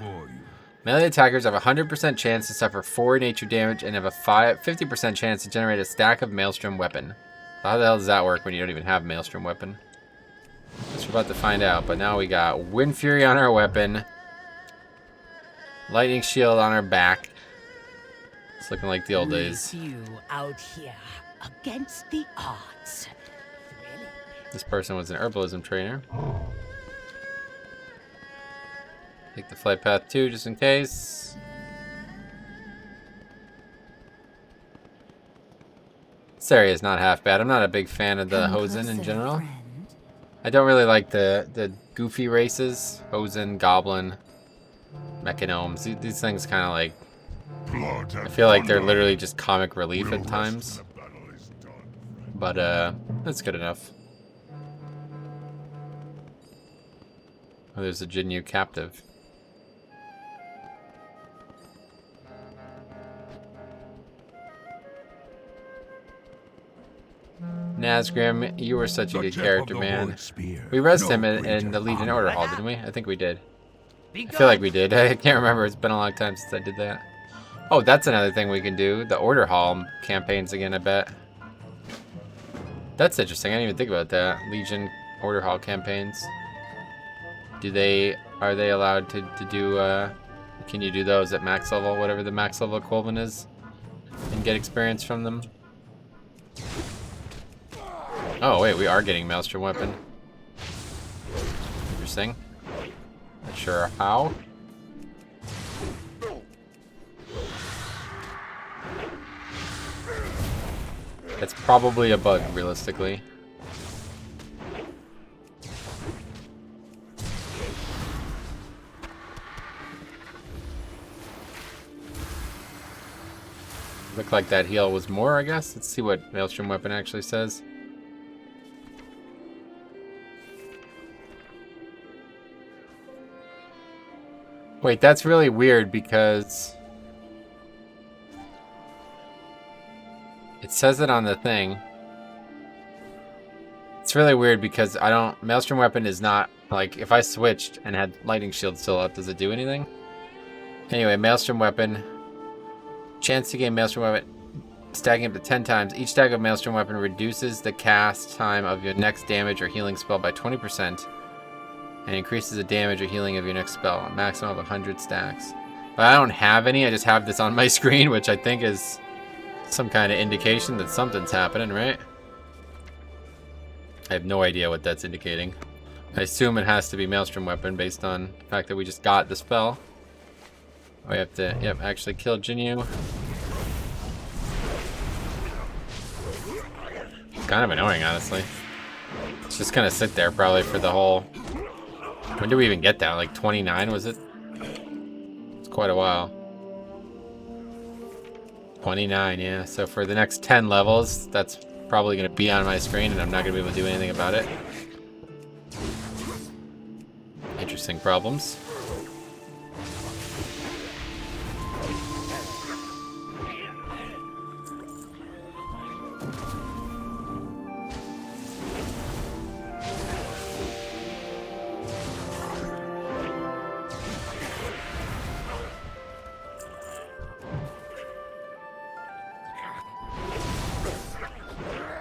Melee attackers have a 100% chance to suffer 4 nature damage and have a 50% chance to generate a stack of Maelstrom weapon. How the hell does that work when you don't even have Maelstrom weapon? Guess we're about to find out, but now we got Wind Fury on our weapon. Lightning shield on our back. It's looking like the old days. You out here against the odds. Really? This person was an herbalism trainer. Take the flight path too, just in case. This area is not half bad. I'm not a big fan of the Hosen in general. I don't really like the goofy races. Hosen, Goblin, Mechanomes. These things kind of like... I feel like they're literally just comic relief at times. But, that's good enough. Oh, there's a Jinyu captive. Nazgrim, you were such a good character, man. We rested him in the Legion Order Hall, didn't we? I think we did. I feel like we did. I can't remember. It's been a long time since I did that. Oh, that's another thing we can do. The Order Hall campaigns again, I bet. That's interesting. I didn't even think about that. Legion Order Hall campaigns. Are they allowed to do, can you do those at max level, whatever the max level equivalent is, and get experience from them? Oh, wait, we are getting Maelstrom weapon. Interesting. Not sure how. That's probably a bug, realistically. Looked like that heal was more, I guess. Let's see what Maelstrom weapon actually says. Wait, that's really weird because it says it on the thing. It's really weird because Maelstrom weapon is not, like, if I switched and had lightning shield still up, does it do anything? Anyway, Maelstrom weapon. Chance to gain Maelstrom weapon, stacking up to 10 times. Each stack of Maelstrom weapon reduces the cast time of your next damage or healing spell by 20%. And increases the damage or healing of your next spell. A maximum of 100 stacks. But I don't have any. I just have this on my screen, which I think is some kind of indication that something's happening, right? I have no idea what that's indicating. I assume it has to be Maelstrom weapon based on the fact that we just got the spell. We have to, yep, actually kill Jinyu. It's kind of annoying, honestly. It's just gonna sit there probably for the whole... When did we even get that? Like 29, was it? It's quite a while. 29, yeah. So for the next 10 levels, that's probably gonna be on my screen and I'm not gonna be able to do anything about it. Interesting problems.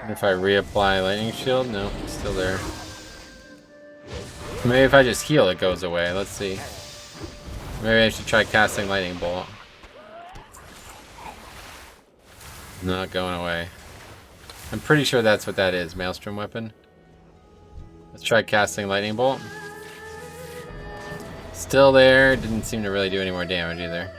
If I reapply lightning shield, no, it's still there. Maybe if I just heal, it goes away. Let's see. Maybe I should try casting lightning bolt. Not going away. I'm pretty sure that's what that is, Maelstrom weapon. Let's try casting lightning bolt. Still there. Didn't seem to really do any more damage either.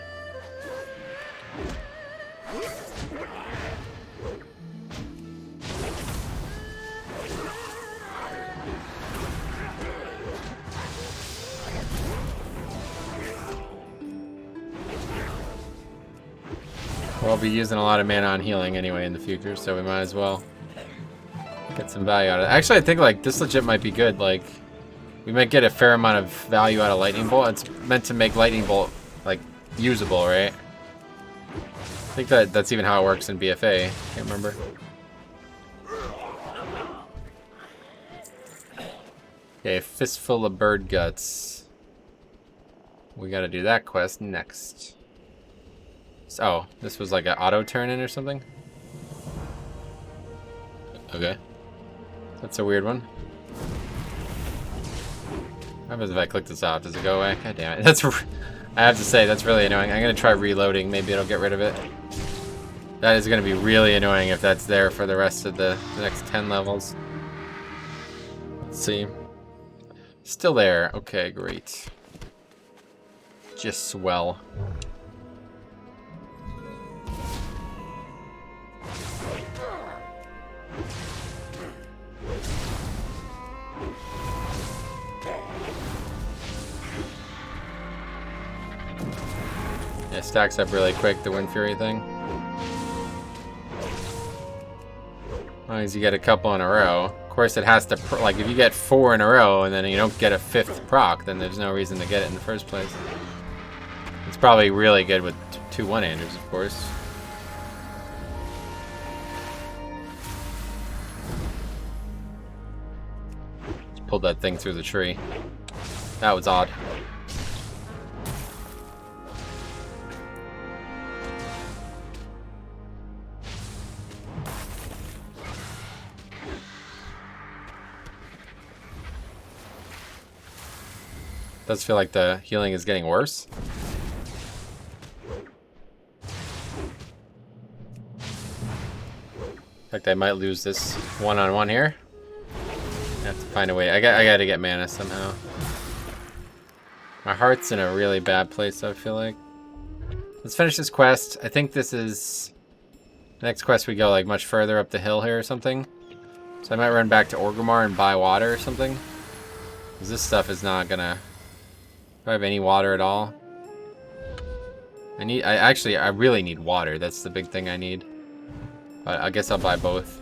We'll be using a lot of mana on healing anyway in the future, so we might as well get some value out of it. Actually, I think like this legit might be good. Like, we might get a fair amount of value out of Lightning Bolt. It's meant to make Lightning Bolt like usable, right? I think that's even how it works in BFA. Can't remember. Okay, fistful of bird guts. We gotta do that quest next. Oh, this was like an auto turn in or something? Okay. That's a weird one. What happens if I click this off? Does it go away? God damn it. That's, I have to say, that's really annoying. I'm gonna try reloading. Maybe it'll get rid of it. That is gonna be really annoying if that's there for the rest of the next 10 levels. Let's see. Still there. Okay, great. Just swell. Yeah, stacks up really quick, the Wind Fury thing. As long as you get a couple in a row. Of course, it has to, like, if you get 4 in a row and then you don't get a 5th proc, then there's no reason to get it in the first place. It's probably really good with 2 one-handers, of course. Just pulled that thing through the tree. That was odd. Does feel like the healing is getting worse. In fact, I might lose this one-on-one here. I have to find a way. I gotta get mana somehow. My heart's in a really bad place, I feel like. Let's finish this quest. I think this is... The next quest we go like much further up the hill here or something. So I might run back to Orgrimmar and buy water or something. Because this stuff is not gonna... Do I have any water at all? I really need water. That's the big thing I need. But I guess I'll buy both.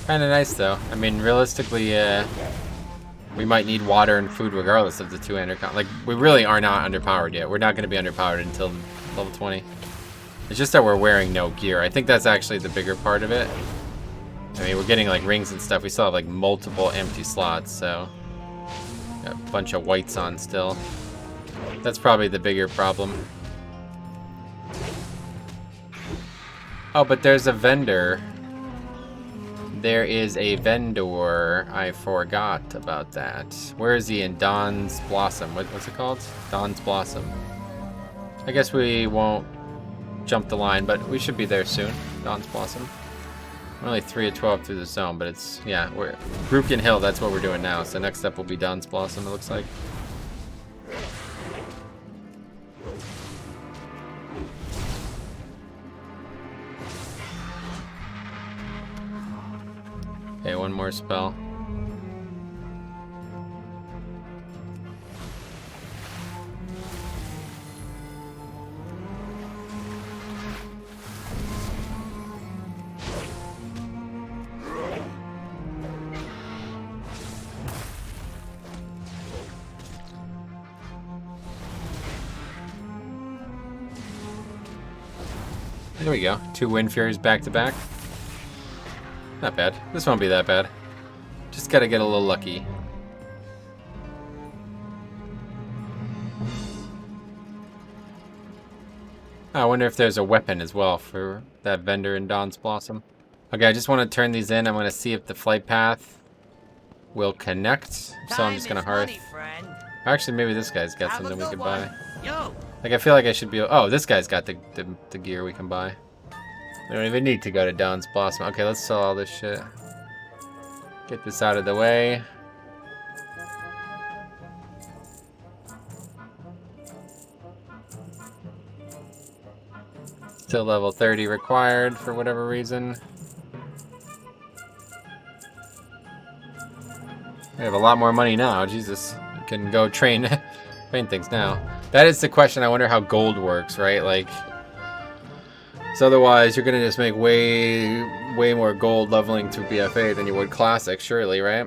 Kinda nice though. I mean, realistically, we might need water and food regardless of the 2-hander count. Like, we really are not underpowered yet. We're not going to be underpowered until level 20. It's just that we're wearing no gear. I think that's actually the bigger part of it. I mean, we're getting like rings and stuff. We still have like multiple empty slots, so got a bunch of whites on still. That's probably the bigger problem. Oh, but there's a vendor. There is a vendor. I forgot about that. Where is he? In Dawn's Blossom. What's it called? Dawn's Blossom. I guess we won't jump the line, but we should be there soon. Dawn's Blossom. We're only 3 of 12 through the zone, but it's, yeah, we're Broken Hill, that's what we're doing now. So next up will be Dawn's Blossom, it looks like. Okay, one more spell. There we go. 2 Wind Furies back to back. Not bad. This won't be that bad. Just gotta get a little lucky. I wonder if there's a weapon as well for that vendor in Dawn's Blossom. Okay, I just want to turn these in. I'm going to see if the flight path will connect. So I'm just going to hearth. Actually, maybe this guy's got something we could buy. Like, I feel like I should be... Oh, this guy's got the gear we can buy. We don't even need to go to Dawn's Blossom. Okay, let's sell all this shit. Get this out of the way. Still level 30 required for whatever reason. We have a lot more money now. Jesus, we can go train things now. That is the question. I wonder how gold works, right? Like, so otherwise you're gonna just make way more gold leveling through BFA than you would classic, surely, right?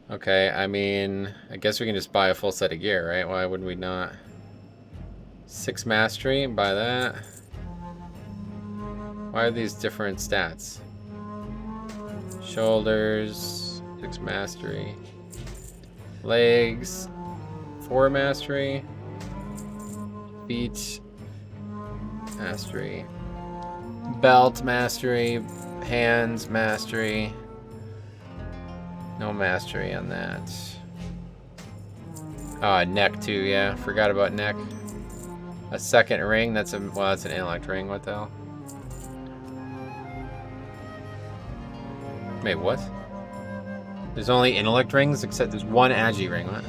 Okay, I mean, I guess we can just buy a full set of gear, right? Why would we not? 6 mastery, buy that. Why are these different stats? Shoulders, 6 mastery. Legs, 4 mastery. Feet, mastery. Belt, mastery. Hands, mastery. No mastery on that. Neck too, yeah. Forgot about neck. A second ring, that's an intellect ring, what the hell? Wait, what? There's only intellect rings, except there's one agi ring, what?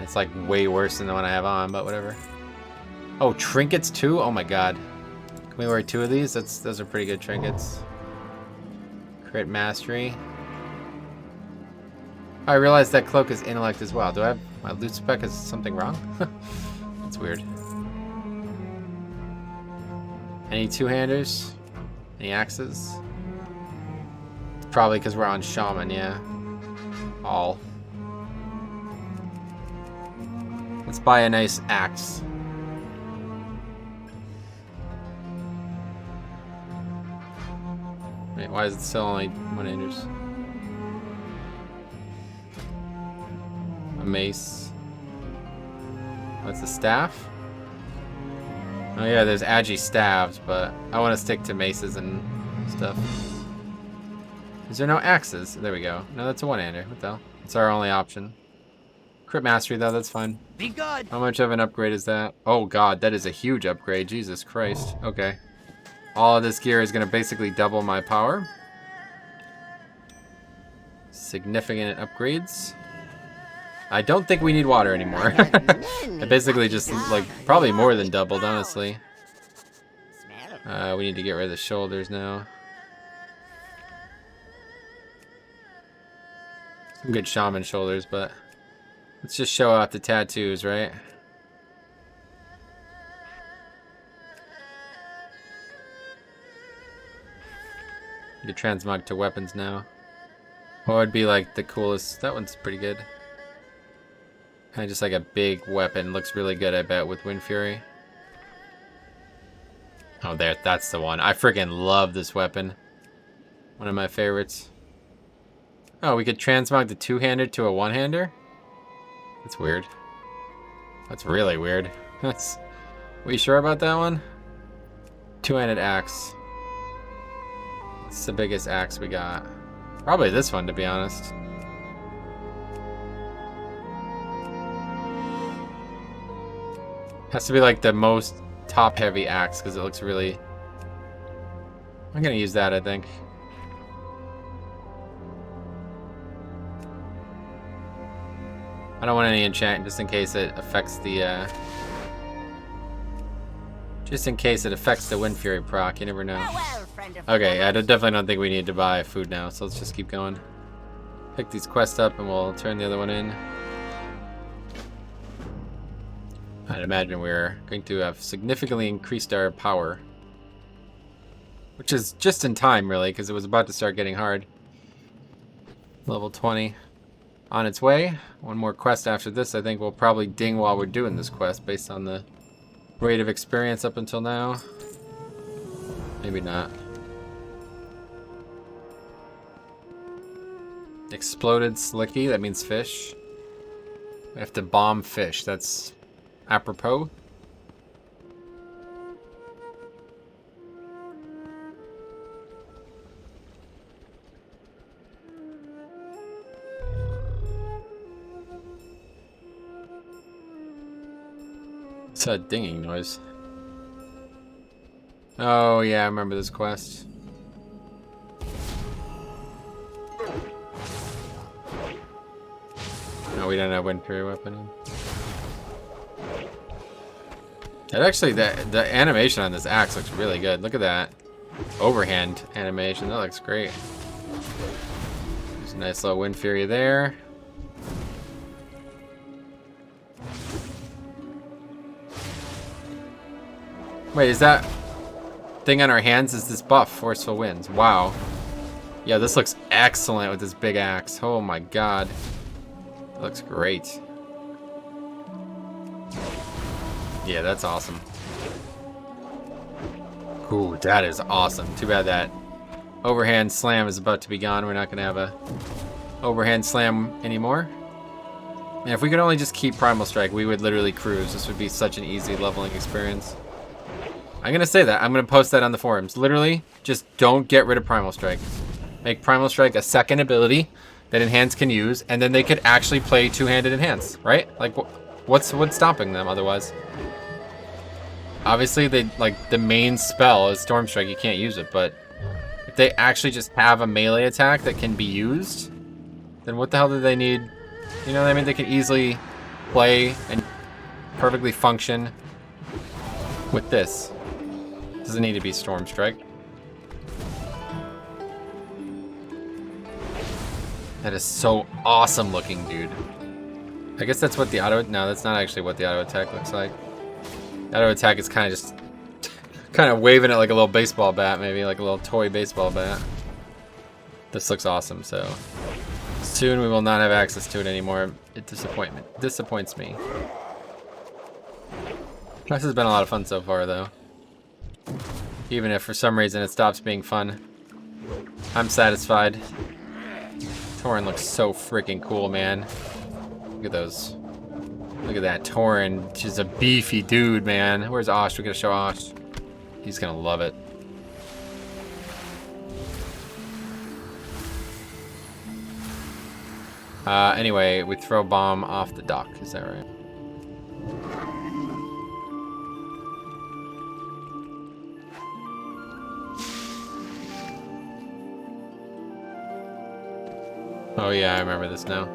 It's like way worse than the one I have on, but whatever. Oh, trinkets too? Oh my god. Can we wear 2 of these? Those are pretty good trinkets. Crit mastery. I realized that cloak is intellect as well. Do I have my loot spec? Is something wrong? That's weird. Any 2-handers? Any axes? It's probably because we're on Shaman, yeah. All. Let's buy a nice axe. Wait, why is it still only 1-handers? A mace. What's the staff? Oh yeah, there's agi staves, but I want to stick to maces and stuff. Is there no axes? There we go. No, that's a 1-hander. What the hell? It's our only option. Crit mastery though, that's fine. Be good. How much of an upgrade is that? Oh god, that is a huge upgrade. Jesus Christ. Okay. All of this gear is going to basically double my power. Significant upgrades. I don't think we need water anymore. It basically just, like, probably more than doubled, honestly. We need to get rid of the shoulders now. Some good shaman shoulders, but let's just show off the tattoos, right? You transmog to weapons now. What would be like the coolest? That one's pretty good. Kind of just like a big weapon. Looks really good, I bet, with Wind Fury. Oh, there. That's the one. I freaking love this weapon. One of my favorites. Oh, we could transmog the 2-hander to a 1-hander? That's weird. That's really weird. That's... Are you sure about that one? 2-handed axe. It's the biggest axe we got. Probably this one, to be honest. Has to be like the most top-heavy axe because it looks really... I'm gonna use that, I think. I don't want any enchant just in case it affects the... Just in case it affects the Wind Fury proc, you never know. Okay, I definitely don't think we need to buy food now, so let's just keep going. Pick these quests up and we'll turn the other one in. I'd imagine we're going to have significantly increased our power. Which is just in time, really, because it was about to start getting hard. Level 20. On its way. One more quest after this. I think we'll probably ding while we're doing this quest based on the rate of experience up until now. Maybe not. Exploded slicky, that means fish. We have to bomb fish, that's apropos. It's a dinging noise. Oh yeah, I remember this quest. No, we don't have Wind Fury weapon. That actually, the animation on this axe looks really good. Look at that overhand animation. That looks great. Nice little Wind Fury there. Wait, is that thing on our hands? Is this buff, Forceful Winds? Wow. Yeah, this looks excellent with this big axe. Oh my god. It looks great. Yeah, that's awesome. Ooh, that is awesome. Too bad that overhand slam is about to be gone. We're not going to have a overhand slam anymore. And if we could only just keep Primal Strike, we would literally cruise. This would be such an easy leveling experience. I'm going to say that. I'm going to post that on the forums. Literally, just don't get rid of Primal Strike. Make Primal Strike a second ability that Enhance can use, and then they could actually play two-handed Enhance, right? Like, what's stopping them otherwise? Obviously, the main spell is Storm Strike. You can't use it, but if they actually just have a melee attack that can be used, then what the hell do they need? You know what I mean? They can easily play and perfectly function with this. Doesn't need to be Storm Strike. That is so awesome looking, dude. I guess that's what the auto... No, that's not actually what the auto attack looks like. The auto attack is kind of just... kind of waving it like a little baseball bat, maybe. Like a little toy baseball bat. This looks awesome, so... Soon we will not have access to it anymore. It disappoints me. This has been a lot of fun so far, though. Even if for some reason it stops being fun. I'm satisfied. Tauren looks so freaking cool, man. Look at those. Look at that Tauren. She's a beefy dude, man. Where's Osh? We gotta show Osh. He's gonna love it. Anyway, we throw bomb off the dock. Is that right? Oh yeah, I remember this now.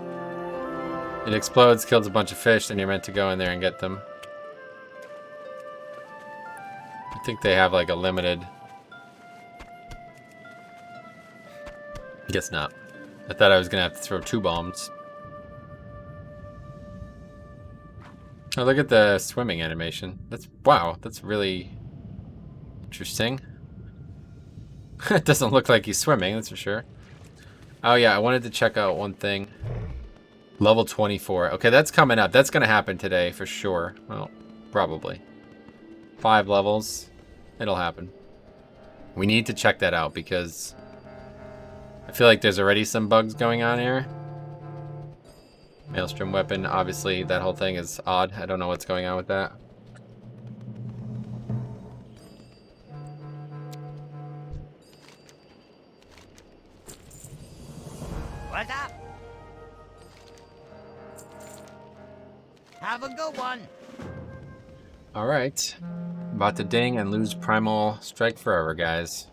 It explodes, kills a bunch of fish, then you're meant to go in there and get them. I think they have like a limited... Guess not. I thought I was gonna have to throw 2 bombs. Oh, look at the swimming animation. Wow, that's really interesting. It doesn't look like he's swimming, that's for sure. Oh yeah, I wanted to check out one thing. Level 24. Okay, that's coming up. That's gonna happen today for sure. Well, probably. 5 levels. It'll happen. We need to check that out because I feel like there's already some bugs going on here. Maelstrom weapon, obviously that whole thing is odd. I don't know what's going on with that. What's up? Have a good one. Alright. About to ding and lose Primal Strike forever, guys.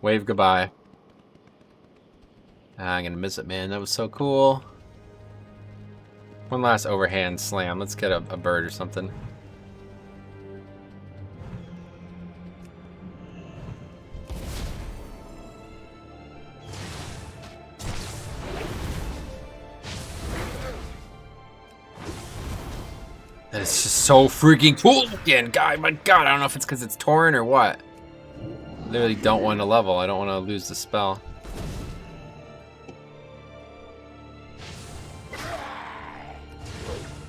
Wave goodbye. I'm gonna miss it, man. That was so cool. One last overhand slam. Let's get a bird or something. That is just so freaking cool looking, guy. My God, I don't know if it's because it's Tauren or what. I literally don't want to level. I don't want to lose the spell.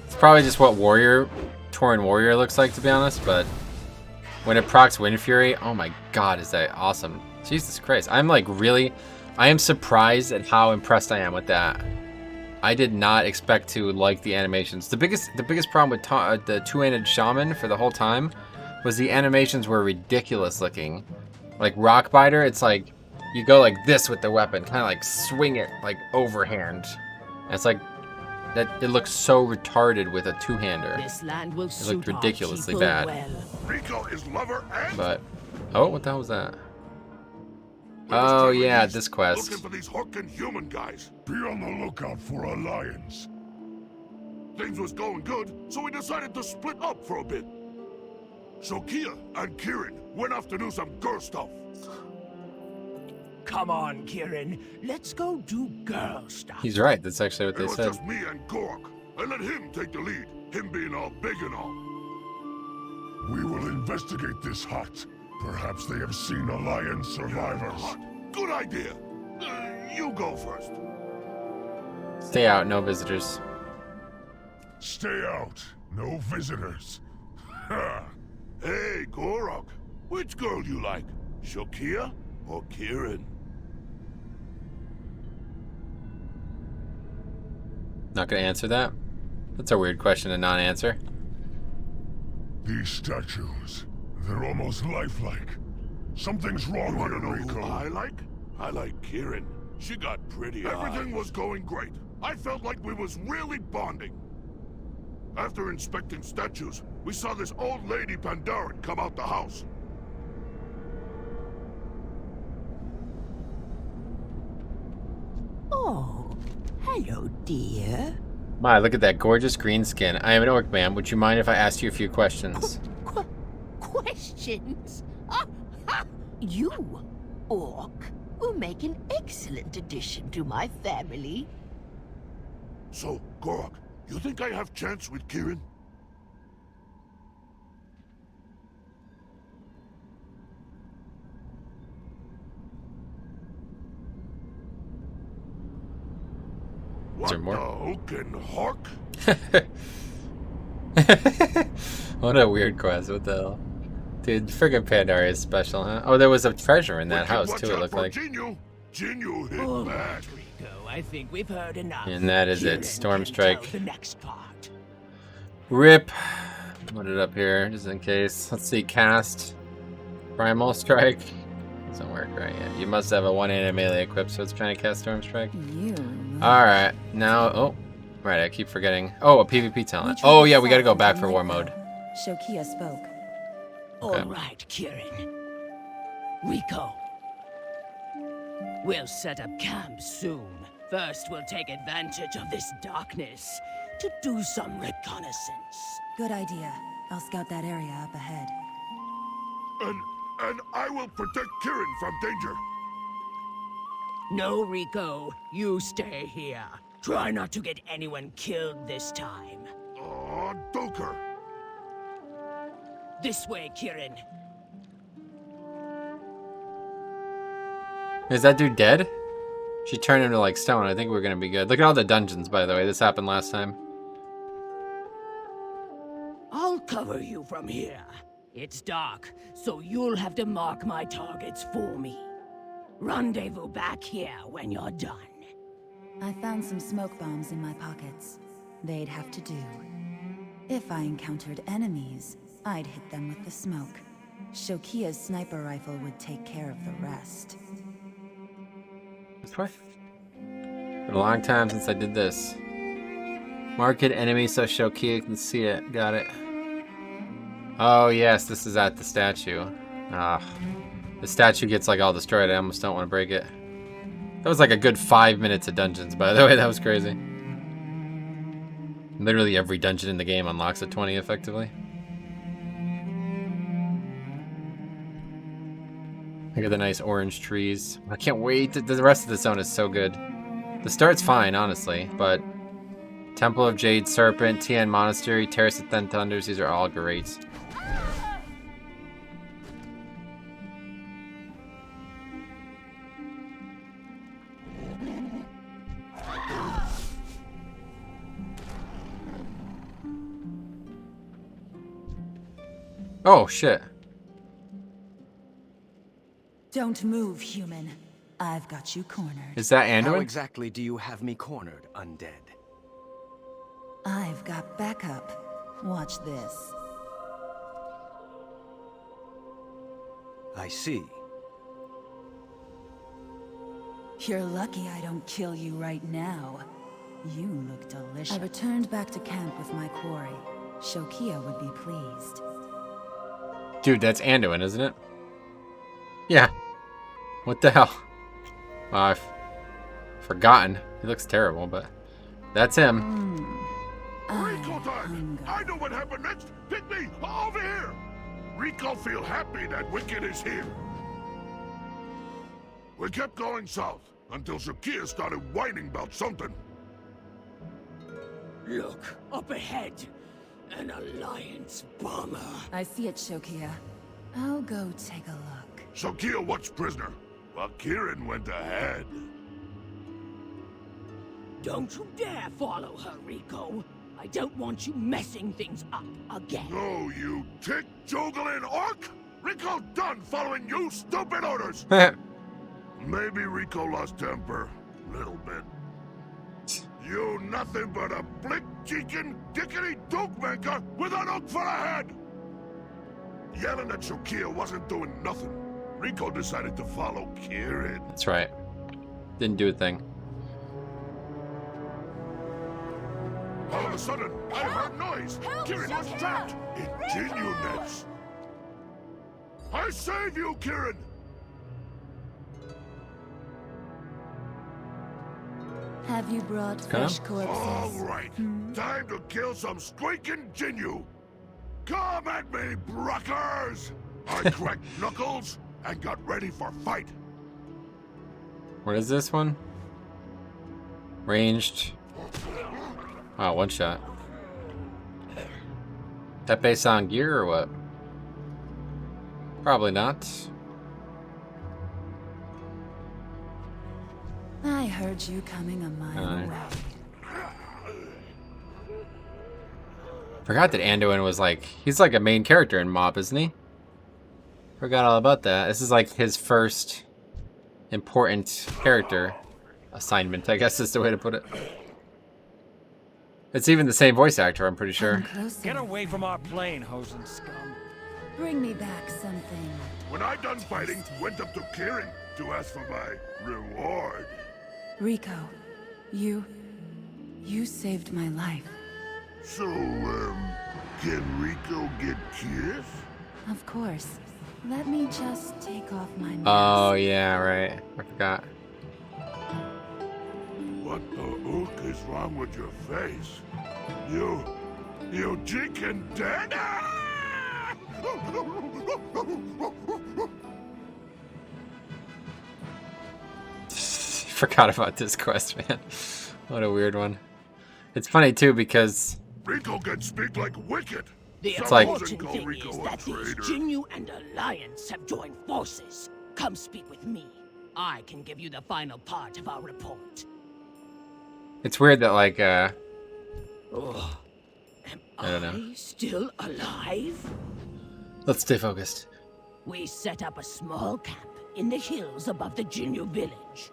It's probably just what Tauren Warrior looks like, to be honest, but when it procs Wind Fury, oh my God, is that awesome. Jesus Christ. I am surprised at how impressed I am with that. I did not expect to like the animations. The biggest problem with the two-handed Shaman for the whole time was the animations were ridiculous looking. Like Rockbiter, it's like you go like this with the weapon, kind of like swing it like overhand. And it's like that. It looks so retarded with a two-hander. This land will It looked ridiculously bad. Rico is lover and But oh, what the hell was that? Oh yeah, this quest. looking for these hooking human guys. Be on the lookout for alliance. Things was going good, so we decided to split up for a bit. So Kia and Kieran went off to do some girl stuff. come on, Kieran. Let's go do girl stuff. He's right. That's actually what It they was said. just me and Gork. I let him take the lead, him being all big and all. We will investigate this hut. Perhaps they have seen Alliance survivors. Good idea. You go first. Stay out. No visitors. Stay out. No visitors. Ha! Hey, Gorok. Which girl you like? Shokia or Kieran? Not gonna answer that? That's a weird question to not answer. These statues, they're almost lifelike. Something's wrong here, Rico. I like Kieran. She got pretty. Everything was going great. I felt like we was really bonding. After inspecting statues, we saw this old lady Pandaren come out the house. Oh, hello, dear. My, look at that gorgeous green skin. I am an orc, ma'am. Would you mind if I asked you a few questions? Questions? You, orc, will make an excellent addition to my family. So, Gorok, you think I have chance with Kieran? Is there more? What the Oaken Hawk? What a weird quest. What the hell? Dude, friggin' Pandaria is special, huh? Oh, there was a treasure in that house, too, it looked like. Jinyu hit All back. right, Rico. I think we've heard enough. And that is Kieran it. Storm can Strike. tell the next part. Rip. Put it up here, just in case. Let's see, cast. Primal Strike. Doesn't work, right? Yeah. You must have a one-handed melee equipped, so it's trying to cast Storm Strike. You. Alright, now, oh, right, I keep forgetting. Oh, a PvP talent. Oh, yeah, we gotta go back for war mode. Shokia spoke. Okay. All right, Kieran. Rico. We'll set up camp soon. First, we'll take advantage of this darkness to do some reconnaissance. Good idea. I'll scout that area up ahead. And I will protect Kieran from danger. No, Rico. You stay here. Try not to get anyone killed this time. Aw, Doker. This way, Kieran. Is that dude dead? She turned into like stone. I think we're gonna be good. Look at all the dungeons, by the way. This happened last time. I'll cover you from here. It's dark, so you'll have to mark my targets for me. Rendezvous back here when you're done. I found some smoke bombs in my pockets. They'd have to do. If I encountered enemies, I'd hit them with the smoke. Shokia's sniper rifle would take care of the rest. This way? Been a long time since I did this. Mark an enemy so Shokia can see it. Got it. Oh yes, this is at the statue. Ah, the statue gets like all destroyed. I almost don't want to break it. That was like a good 5 minutes of dungeons, by the way. That was crazy. Literally every dungeon in the game unlocks at 20 effectively. Look at the nice orange trees. I can't wait. The rest of the zone is so good. The start's fine, honestly, but Temple of Jade Serpent, Tian Monastery, Terrace of Ten Thunders, these are all great. Oh, shit. Don't move, human. I've got you cornered. Is that How Anduin? exactly do you have me cornered, undead? I've got backup. Watch this. I see. You're lucky I don't kill you right now. You look delicious. I returned back to camp with my quarry. Shokia would be pleased. Dude, that's Anduin, isn't it? Yeah. What the hell? I've forgotten. He looks terrible, but that's him. Rico time! I know what happened next! Pick me! Over here! Rico feel happy that Wicked is here. We kept going south until Shakia started whining about something. Look, up ahead. An Alliance bomber. I see it, Shokia. I'll go take a look. Shakia watched prisoner, while Kieran went ahead. Don't you dare follow her, Rico. I don't want you messing things up again. No, you tick-joggling orc! Rico done following you stupid orders! Maybe Rico lost temper. Little bit. You nothing but a blick-cheeking, dickety-doke maker with an oak for a head! Yelling at Shakia wasn't doing nothing. Rico decided to follow Kieran. That's right. Didn't do a thing. All of a sudden, I heard noise. Kieran was trapped in Genu nets. I save you, Kieran! Have you brought fresh corpses? All right. Time to kill some squeaking Genu. Come at me, Bruckers! I cracked knuckles and got ready for fight. What is this one? Ranged. Wow, one shot. That based on gear or what? Probably not. I heard you coming a mile away. Forgot that Anduin was like, he's like a main character in Mob, isn't he? Forgot all about that. This is like his first important character assignment, I guess is the way to put it. It's even the same voice actor, I'm pretty sure. Get away from our plane, Hosen scum. Bring me back something. When I done fighting, went up to Kieran to ask for my reward. Rico, you saved my life. So, can Rico get kissed? Of course. Let me just take off my mask. Oh, yeah, right. I forgot. What the ook is wrong with your face? You chicken dead? Forgot about this quest, man. What a weird one. It's funny too because Rico can speak like wicked. The like- important thing is that these Genu and Alliance have joined forces. Come speak with me. I can give you the final part of our report. it's weird that like Oh, am I don't know. I still alive? Let's stay focused. We set up a small camp in the hills above the Genu village.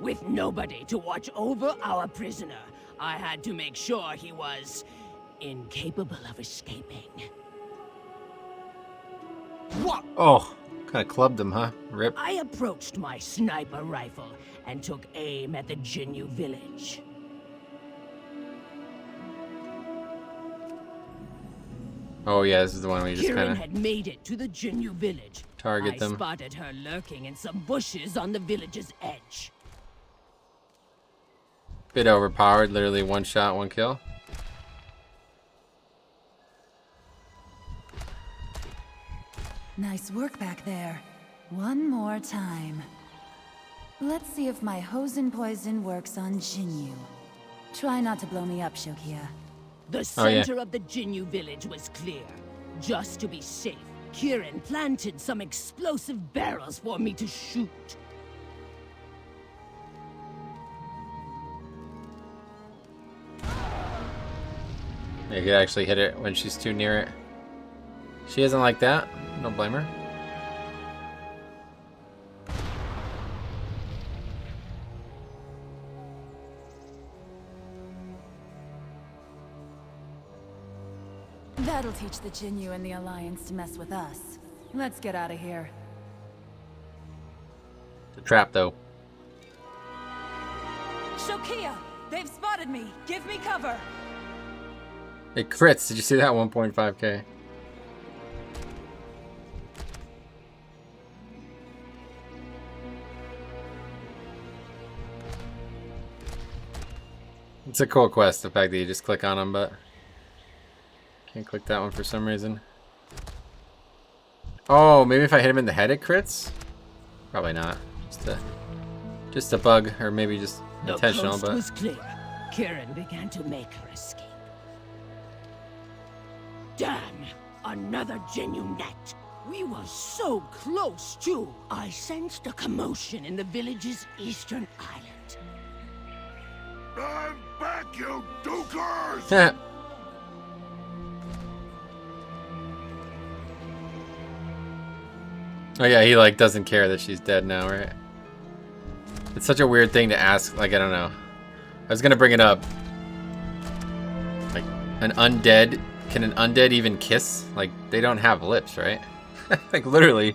With nobody to watch over our prisoner, I had to make sure he was incapable of escaping. What? Oh, kind of clubbed him, huh? Rip. I approached my sniper rifle and took aim at the Genu village. Oh yeah, this is the one we just Kieran kind had made it to the Genu village. Target I them. spotted her lurking in some bushes on the village's edge. of bit overpowered. Literally one shot, one kill. Nice work back there. One more time. Let's see if my Hosen poison works on Genu. Try not to blow me up, Shokia. The Oh, yeah. center of the Genu village was clear. Just to be safe, Kieran planted some explosive barrels for me to shoot. You could actually hit it when she's too near it. She isn't like that. Don't blame her. That'll teach the Genu and the Alliance to mess with us. Let's get out of here. The trap, though. Shokia! They've spotted me! Give me cover! It crits. Did you see that? 1.5k. It's a cool quest, the fact that you just click on them, but can't click that one for some reason. Oh, maybe if I hit him in the head, it crits? Probably not. Just a bug, or maybe just The intentional, coast but... was clear. Kieran began to make her escape. Damn! Another Genunet! We were so close, too! I sensed a commotion in the village's eastern island. I'm back, you dukers! Oh yeah, he like doesn't care that she's dead now, right? It's such a weird thing to ask, like, I don't know. I was gonna bring it up. Like, an undead, can an undead even kiss? Like, they don't have lips, right? Like, literally,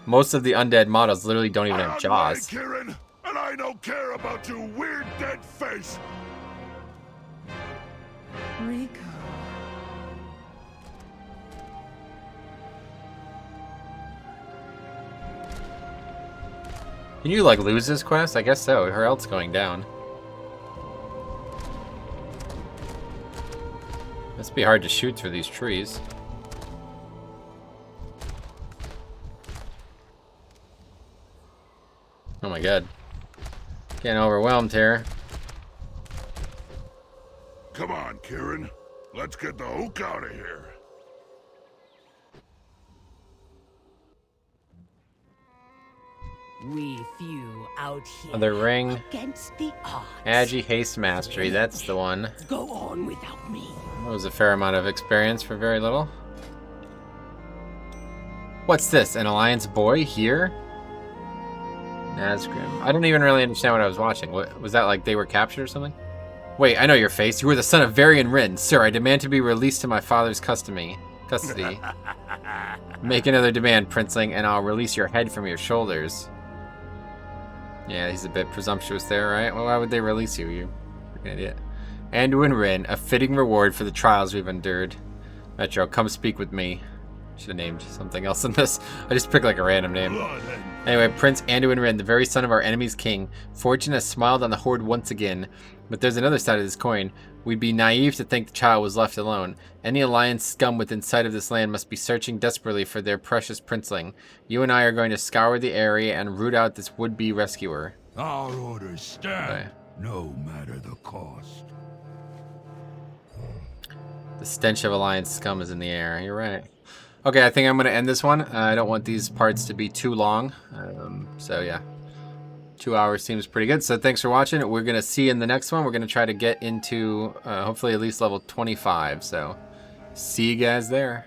most of the undead models literally don't even have jaws. Kieran, and I don't care about your weird dead face. Rico. Can you, like, lose this quest? I guess so. Her health's going down. Must be hard to shoot through these trees. Oh my god. Getting overwhelmed here. Come on, Kieran. Let's get the hook out of here. We few out here Other ring. against the odds. Agi Haste Mastery, that's the one. Go on without me. That was a fair amount of experience for very little. What's this? An Alliance boy here? Nazgrim. I don't even really understand what I was watching. What was that, like they were captured or something? Wait, I know your face. You were the son of Varian Rin. Sir, I demand to be released to my father's custody. Make another demand, Princeling, and I'll release your head from your shoulders. Yeah, he's a bit presumptuous there, right? Well, why would they release you, you freaking idiot? Anduin Rin, a fitting reward for the trials we've endured. Metro, come speak with me. Should have named something else in this. I just picked like a random name. Anyway, Prince Anduin Rin, the very son of our enemy's king. Fortune has smiled on the Horde once again. But there's another side of this coin. We'd be naive to think the child was left alone. Any Alliance scum within sight of this land must be searching desperately for their precious princeling. You and I are going to scour the area and root out this would-be rescuer. Our orders stand, no matter the cost. The stench of Alliance scum is in the air. You're right. Okay, I think I'm going to end this one. I don't want these parts to be too long. So, yeah. 2 hours seems pretty good. So, thanks for watching. We're going to see you in the next one. We're going to try to get into, hopefully, at least level 25. So, see you guys there.